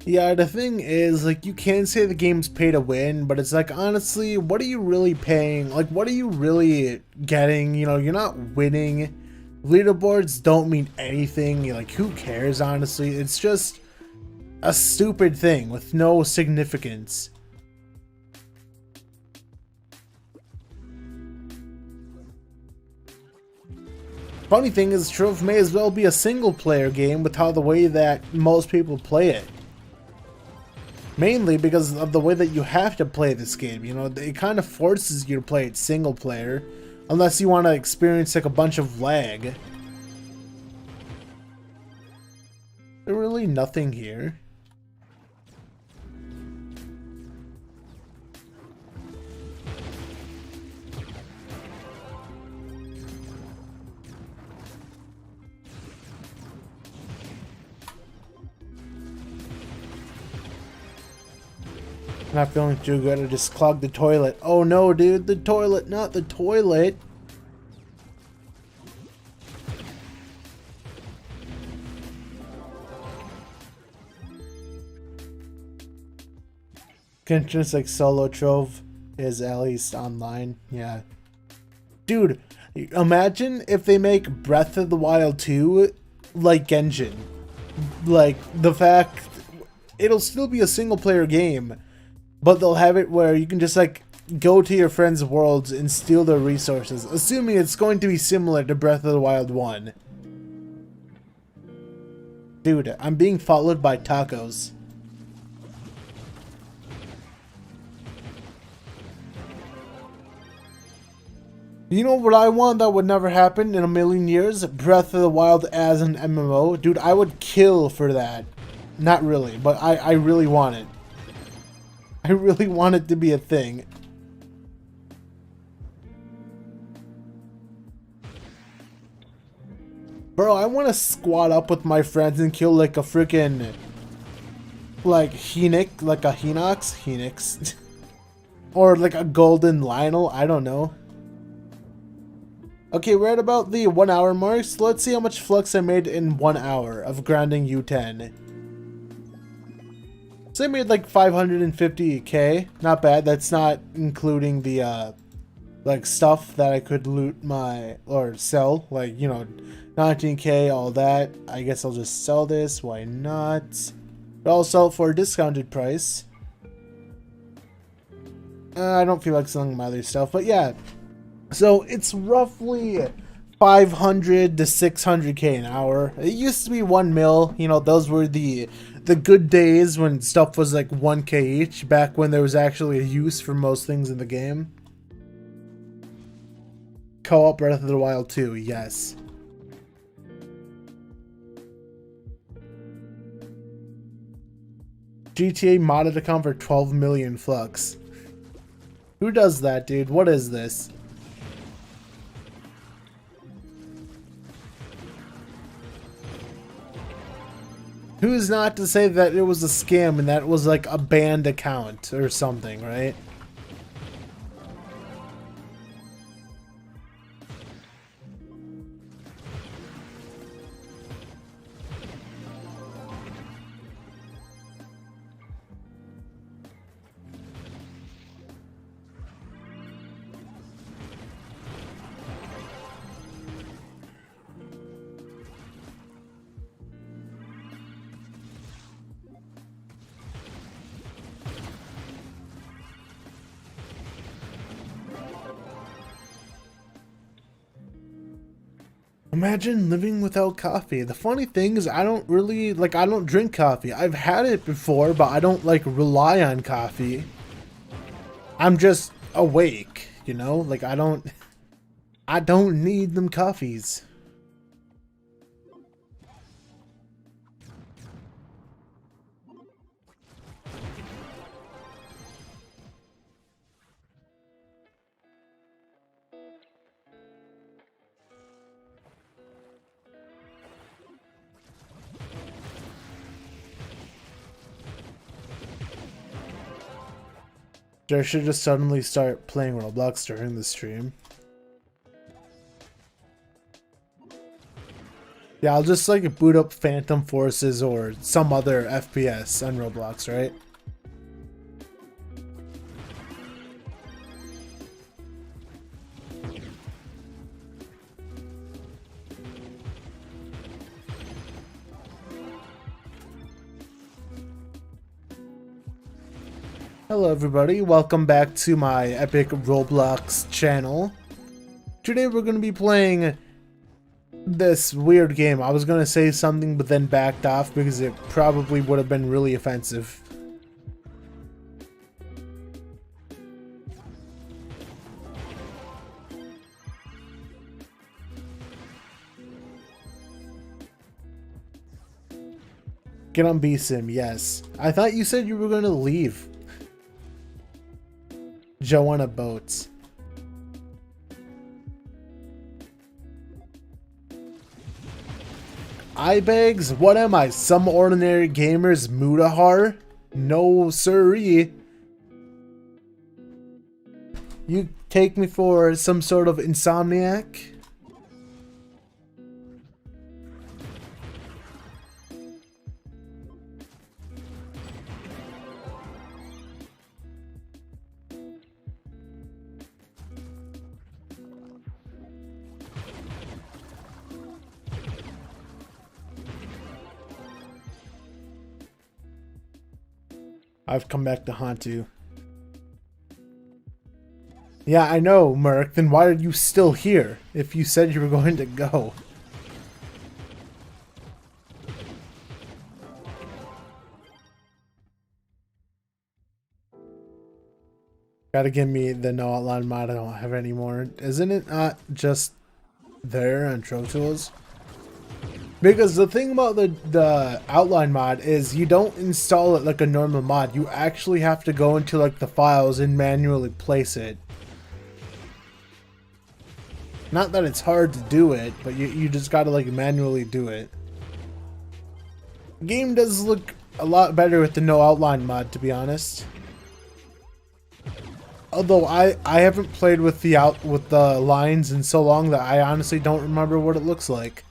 Yeah, the thing is, like, you can say the game's pay to win, but it's like, honestly, what are you really paying? Like, what are you really getting? You know, you're not winning. Leaderboards don't mean anything. Like, who cares, honestly? It's just a stupid thing with no significance. Funny thing is, Trove may as well be a single player game with how the way that most people play it. Mainly because of the way that you have to play this game, you know, it kind of forces you to play it single player, unless you want to experience like a bunch of lag. There's really nothing here. Not feeling too good, I just clogged the toilet. Oh no, dude, the toilet, not the toilet. Just like solo Trove is at least online, yeah. Dude, imagine if they make Breath of the Wild 2 like Genshin. Like, the fact, it'll still be a single player game, but they'll have it where you can just like go to your friends' worlds and steal their resources, assuming it's going to be similar to Breath of the Wild 1. Dude, I'm being followed by tacos. You know what I want that would never happen in a million years? Breath of the Wild as an MMO. Dude, I would kill for that. Not really, but I really want it. I really want it to be a thing. Bro, I want to squat up with my friends and kill like a freaking like like a Hinox, or like a golden Lionel, I don't know. Okay, we're at about the 1 hour mark, so let's see how much flux I made in 1 hour of grinding U10. So I made like 550k, not bad. That's not including the like stuff that I could loot or sell, like, you know, 19k, all that. I guess I'll just sell this, why not? But I'll sell it for a discounted price. I don't feel like selling my other stuff, but yeah. So it's roughly 500 to 600k an hour. It used to be 1 mil, you know, those were the good days when stuff was like 1k each, back when there was actually a use for most things in the game. Co-op Breath of the Wild 2, yes. GTA modded account for 12 million flux. Who does that, dude? What is this? Who's not to say that it was a scam and that it was like a banned account or something, right? Imagine living without coffee. The funny thing is I don't drink coffee. I've had it before, but I don't like rely on coffee. I'm just awake, you know? Like I don't need them coffees. I should just suddenly start playing Roblox during the stream. Yeah, I'll just like boot up Phantom Forces or some other FPS on Roblox, right? Hello everybody, welcome back to my epic Roblox channel. Today we're going to be playing this weird game. I was going to say something but then backed off because it probably would have been really offensive. Get on B-Sim, yes. I thought you said you were going to leave. Joanna Boats. Ibegs? What am I? Some ordinary gamer's Mudahar? No siree. You take me for some sort of insomniac? I've come back to haunt you. Yeah, I know, Merc. Then why are you still here if you said you were going to go? Gotta give me the no outline mod. I don't have any more. Isn't it not just there on Trove Tools? Because the thing about the outline mod is you don't install it like a normal mod. You actually have to go into like the files and manually place it. Not that it's hard to do it, but you just gotta like manually do it. The game does look a lot better with the no outline mod, to be honest. Although I haven't played with the lines in so long that I honestly don't remember what it looks like.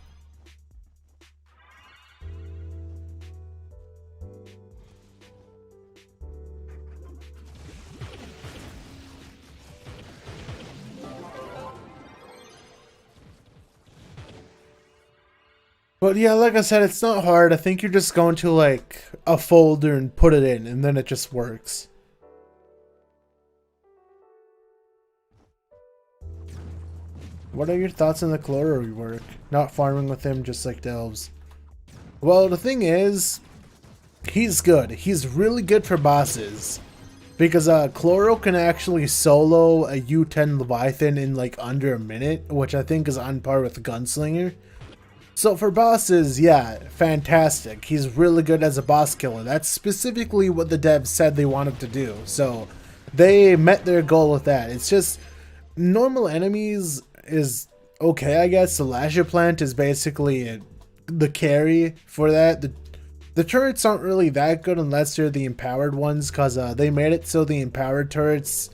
But yeah, like I said, it's not hard. I think you're just going to like a folder and put it in, and then it just works. What are your thoughts on the Chloro rework? Not farming with him just like the elves. Well, the thing is, he's good. He's really good for bosses. Because Chloro can actually solo a U10 Leviathan in like under a minute, which I think is on par with Gunslinger. So for bosses, yeah, fantastic. He's really good as a boss killer. That's specifically what the devs said they wanted to do. So they met their goal with that. It's just normal enemies is okay, I guess. The Lasher Plant is basically the carry for that. The turrets aren't really that good unless they're the empowered ones, because they made it so the empowered turrets...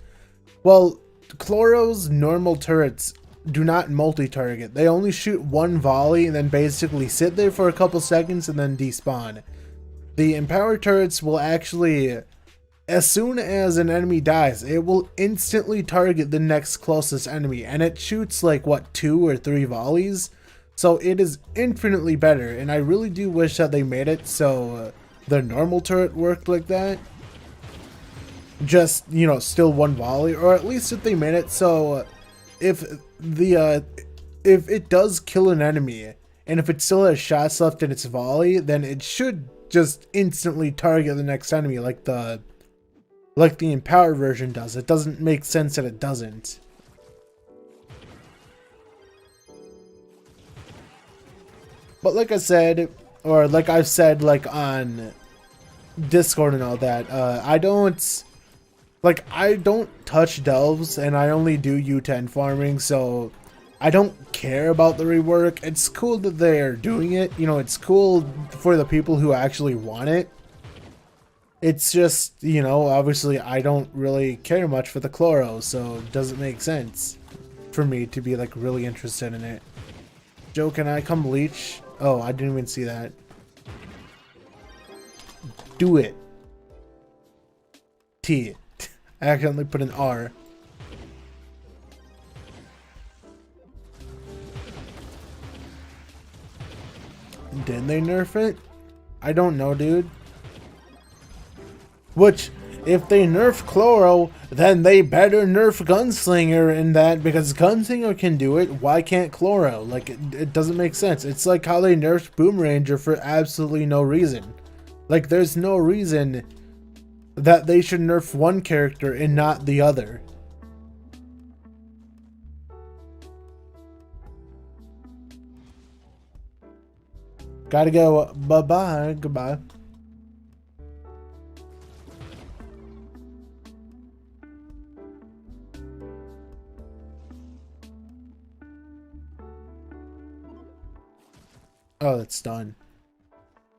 Well, Chloro's normal turrets do not multi-target. They only shoot one volley and then basically sit there for a couple seconds and then despawn. The empowered turrets will actually, as soon as an enemy dies, it will instantly target the next closest enemy, and it shoots like, what, 2 or 3 volleys? So it is infinitely better, and I really do wish that they made it so the normal turret worked like that. Just, you know, still one volley, or at least if they made it so if the if it does kill an enemy, and if it still has shots left in its volley, then it should just instantly target the next enemy like the empowered version does. It doesn't make sense that it doesn't. But like I said, or like I've said like on Discord and all that, I don't touch delves, and I only do U10 farming, so I don't care about the rework. It's cool that they're doing it, you know, it's cool for the people who actually want it. It's just, you know, obviously I don't really care much for the Chloro, so it doesn't make sense for me to be like really interested in it. Joe, can I come leech? Oh, I didn't even see that. Do it. T. I accidentally put an R. Didn't they nerf it? I don't know, dude. Which, if they nerf Chloro, then they better nerf Gunslinger in that, because Gunslinger can do it, why can't Chloro? Like, it doesn't make sense. It's like how they nerfed Boomranger for absolutely no reason. Like, there's no reason that they should nerf one character and not the other. Gotta go. Bye-bye. Goodbye. Oh, it's done.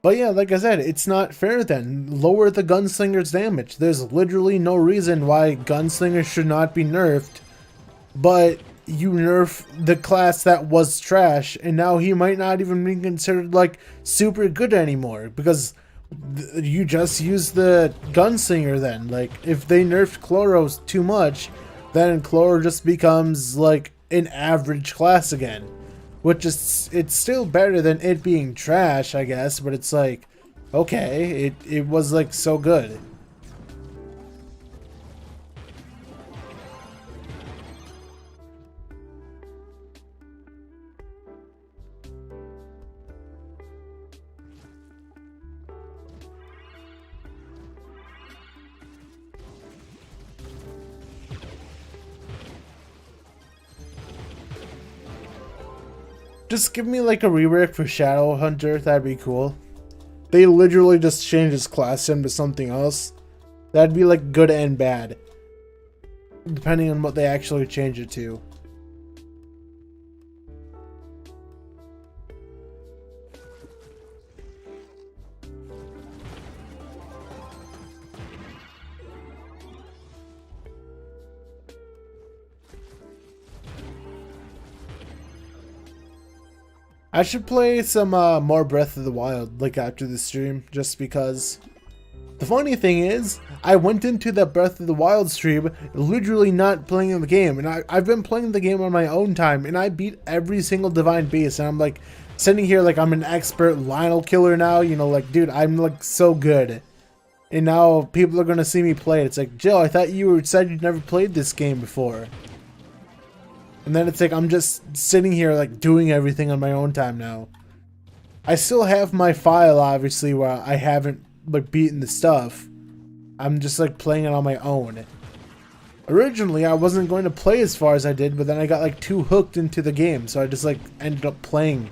But yeah, like I said, it's not fair then. Lower the Gunslinger's damage. There's literally no reason why Gunslinger should not be nerfed, but you nerf the class that was trash, and now he might not even be considered like super good anymore, because you just use the Gunslinger then. Like, if they nerfed Chloro too much, then Chloro just becomes like an average class again. Which is, it's still better than it being trash, I guess, but it's like, okay, it was like so good. Just give me like a rework for Shadow Hunter, that'd be cool. They literally just changed his class sim to something else. That'd be like good and bad, depending on what they actually change it to. I should play some more Breath of the Wild, like after the stream, just because. The funny thing is, I went into the Breath of the Wild stream literally not playing the game, and I've been playing the game on my own time, and I beat every single Divine Beast, and I'm like, sitting here like I'm an expert Lionel killer now, you know, like, dude, I'm like so good. And now people are gonna see me play it. It's like, Jill, I thought you said you'd never played this game before. And then it's like, I'm just sitting here, like, doing everything on my own time now. I still have my file, obviously, where I haven't, like, beaten the stuff. I'm just, like, playing it on my own. Originally, I wasn't going to play as far as I did, but then I got, like, too hooked into the game. So I just, like, ended up playing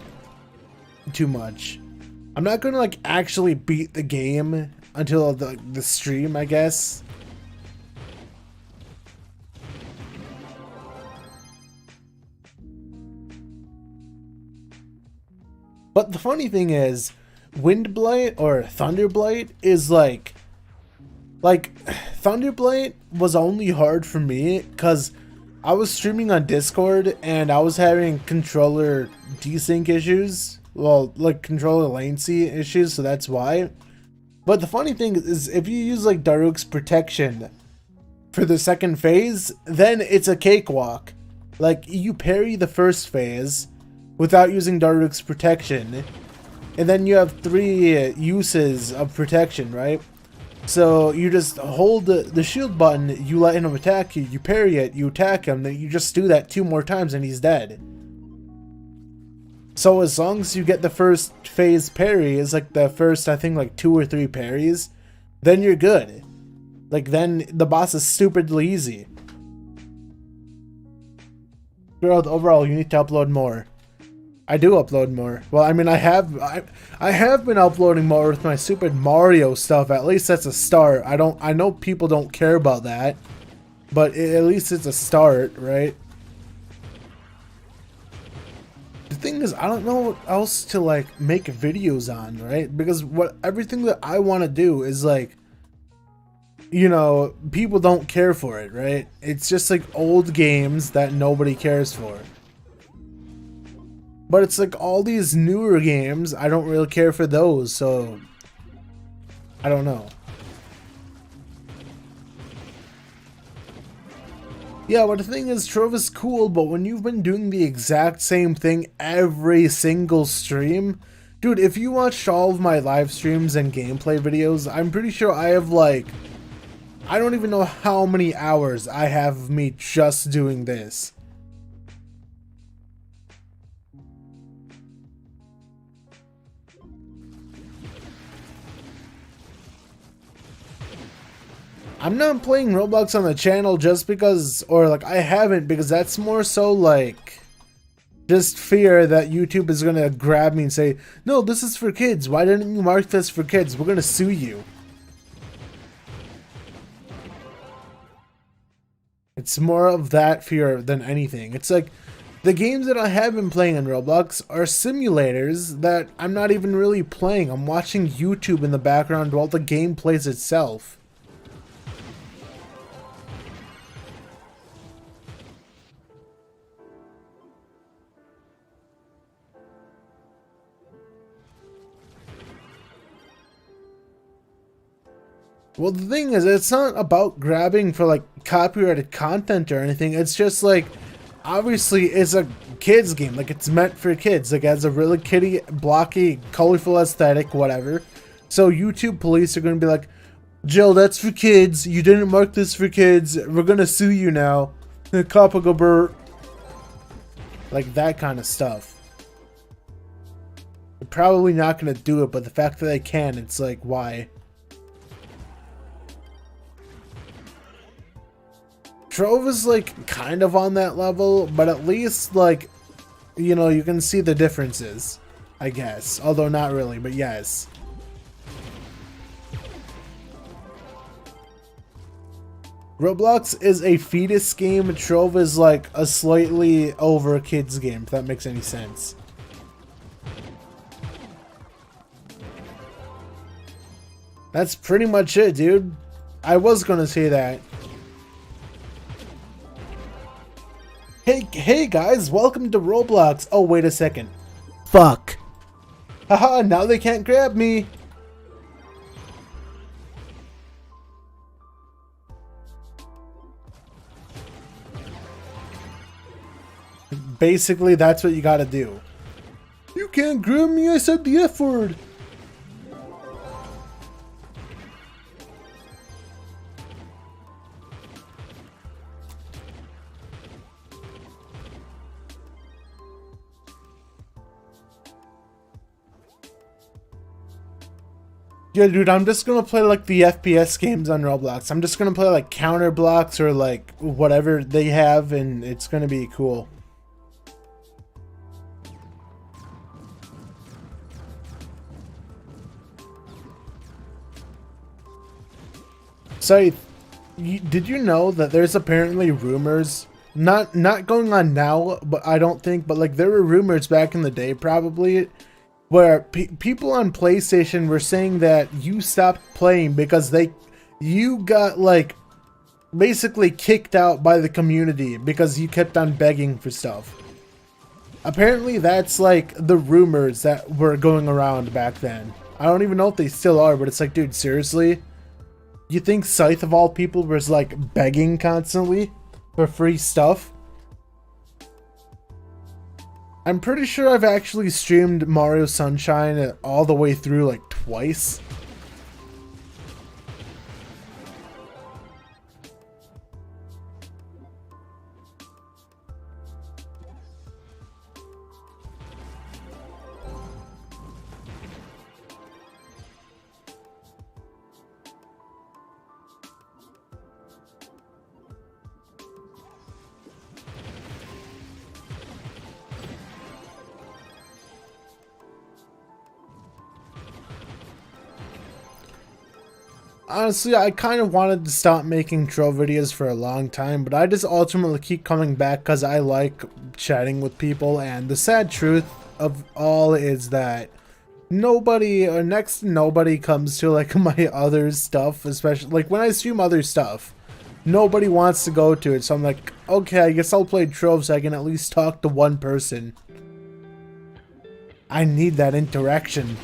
too much. I'm not going to, like, actually beat the game until the stream, I guess. But the funny thing is, Windblight or Thunderblight is like Thunderblight was only hard for me because I was streaming on Discord and I was having controller desync issues. Well, like controller latency issues, so that's why. But the funny thing is, if you use like Daruk's protection for the second phase, then it's a cakewalk. Like, you parry the first phase without using Daruk's protection, and then you have 3 uses of protection, right? So you just hold the shield button, you let him attack you, you parry it, you attack him, then you just do that 2 more times and he's dead. So as long as you get the first phase parry, is like the first, I think, like 2 or 3 parries, then you're good. Like, then the boss is stupidly easy. Girl, overall, you need to upload more. I do upload more. Well, I mean, I have been uploading more with my stupid Mario stuff. At least that's a start. I know people don't care about that, but at least it's a start, right? The thing is, I don't know what else to like make videos on, right? Because everything that I want to do is like, you know, people don't care for it, right? It's just like old games that nobody cares for. But it's like all these newer games, I don't really care for those, so I don't know. Yeah, but the thing is, Trove is cool, but when you've been doing the exact same thing every single stream, dude, if you watched all of my live streams and gameplay videos, I'm pretty sure I have like, I don't even know how many hours I have of me just doing this. I'm not playing Roblox on the channel just because, or like I haven't, because that's more so like just fear that YouTube is gonna grab me and say, no, this is for kids. Why didn't you mark this for kids? We're gonna sue you. It's more of that fear than anything. It's like the games that I have been playing in Roblox are simulators that I'm not even really playing. I'm watching YouTube in the background while the game plays itself. Well, the thing is, it's not about grabbing for like copyrighted content or anything. It's just like, obviously, it's a kids game. Like, it's meant for kids. Like, it has a really kiddie, blocky, colorful aesthetic, whatever. So YouTube police are going to be like, Jill, that's for kids. You didn't mark this for kids. We're going to sue you now. Like that kind of stuff. They're probably not going to do it, but the fact that they can, it's like, why? Trove is like kind of on that level, but at least like, you know, you can see the differences, I guess. Although not really, but yes. Roblox is a fetus game. Trove is like a slightly over kids game, if that makes any sense. That's pretty much it, dude. I was gonna say that. Hey guys, welcome to Roblox. Oh, wait a second. Fuck. Haha, now they can't grab me. Basically, that's what you gotta do. You can't grab me, I said the F word. Yeah, dude, I'm just gonna play like the FPS games on Roblox. I'm just gonna play like counter blocks or like whatever they have, and it's gonna be cool. So, did you know that there's apparently rumors, not going on now, but I don't think, but like there were rumors back in the day probably, where people on PlayStation were saying that you stopped playing because you got like basically kicked out by the community because you kept on begging for stuff. Apparently that's like the rumors that were going around back then. I don't even know if they still are, but it's like, dude, seriously? You think Scythe of all people was like begging constantly for free stuff? I'm pretty sure I've actually streamed Mario Sunshine all the way through like twice. Honestly, I kind of wanted to stop making Trove videos for a long time, but I just ultimately keep coming back because I like chatting with people, and the sad truth of all is that nobody, or next to nobody, comes to like my other stuff, especially like when I stream other stuff. Nobody wants to go to it, so I'm like, okay, I guess I'll play Trove so I can at least talk to one person. I need that interaction.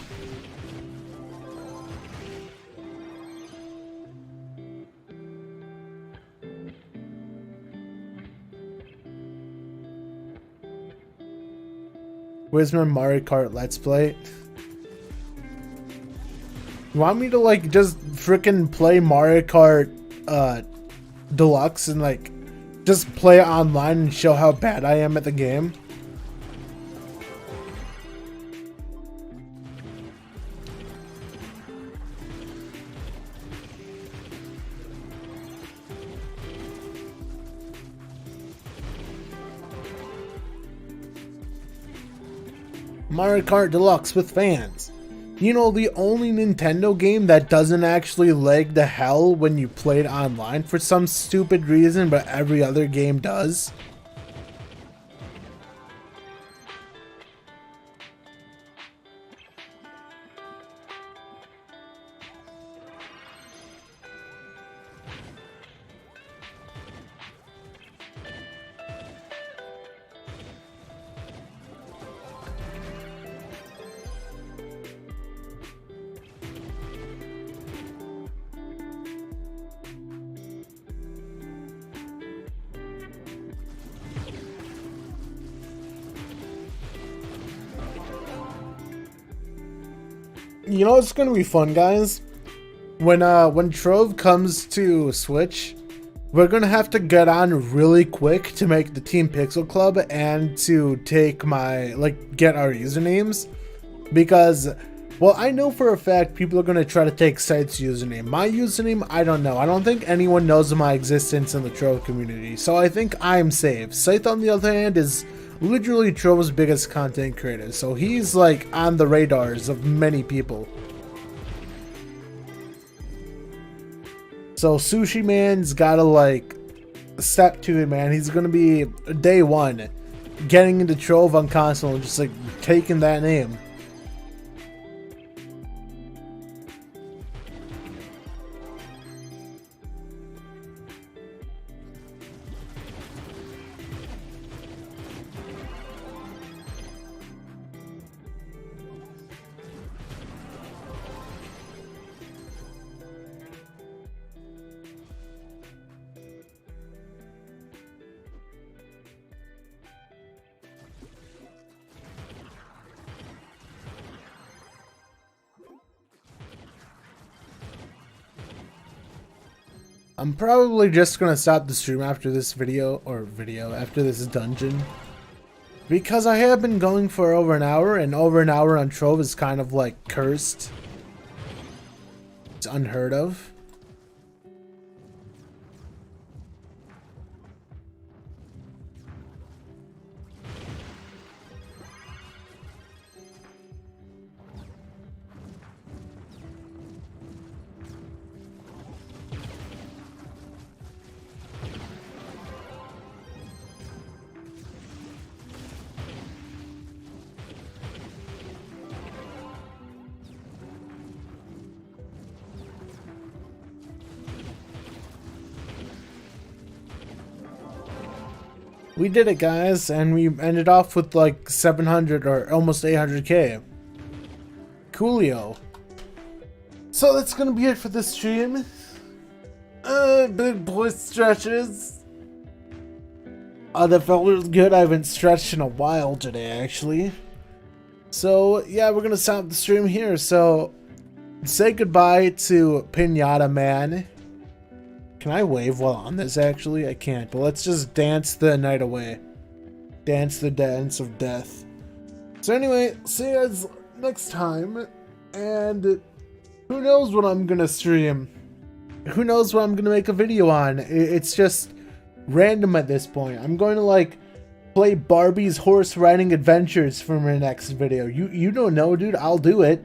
Where's my Mario Kart Let's Play? You want me to like just frickin' play Mario Kart Deluxe and like just play it online and show how bad I am at the game? Mario Kart Deluxe with fans. You know, the only Nintendo game that doesn't actually lag to hell when you play it online for some stupid reason, but every other game does. You know what's gonna be fun, guys? When Trove comes to Switch, we're gonna have to get on really quick to make the Team Pixel Club and to take my, like, get our usernames. Because, well, I know for a fact people are gonna try to take Scythe's username. My username, I don't know. I don't think anyone knows of my existence in the Trove community, so I think I'm safe. Scythe, on the other hand, is literally Trove's biggest content creator, so he's like on the radars of many people. So Sushi Man's gotta like step to it, man. He's gonna be day one getting into Trove on console and just like taking that name. I'm probably just gonna stop the stream after this after this dungeon, because I have been going for over an hour, and over an hour on Trove is kind of like cursed. It's unheard of. We did it, guys, and we ended off with like 700 or almost 800k. Coolio. So that's gonna be it for this stream. Big boy stretches. That felt really good. I haven't stretched in a while today, actually. So yeah, we're gonna stop the stream here. So say goodbye to Pinata Man. Can I wave while on this? Actually, I can't, but let's just dance the night away. Dance the dance of death. So anyway, see you guys next time, and who knows what I'm gonna stream? Who knows what I'm gonna make a video on? It's just random at this point. I'm going to like play Barbie's horse riding adventures for my next video. You don't know, dude. I'll do it.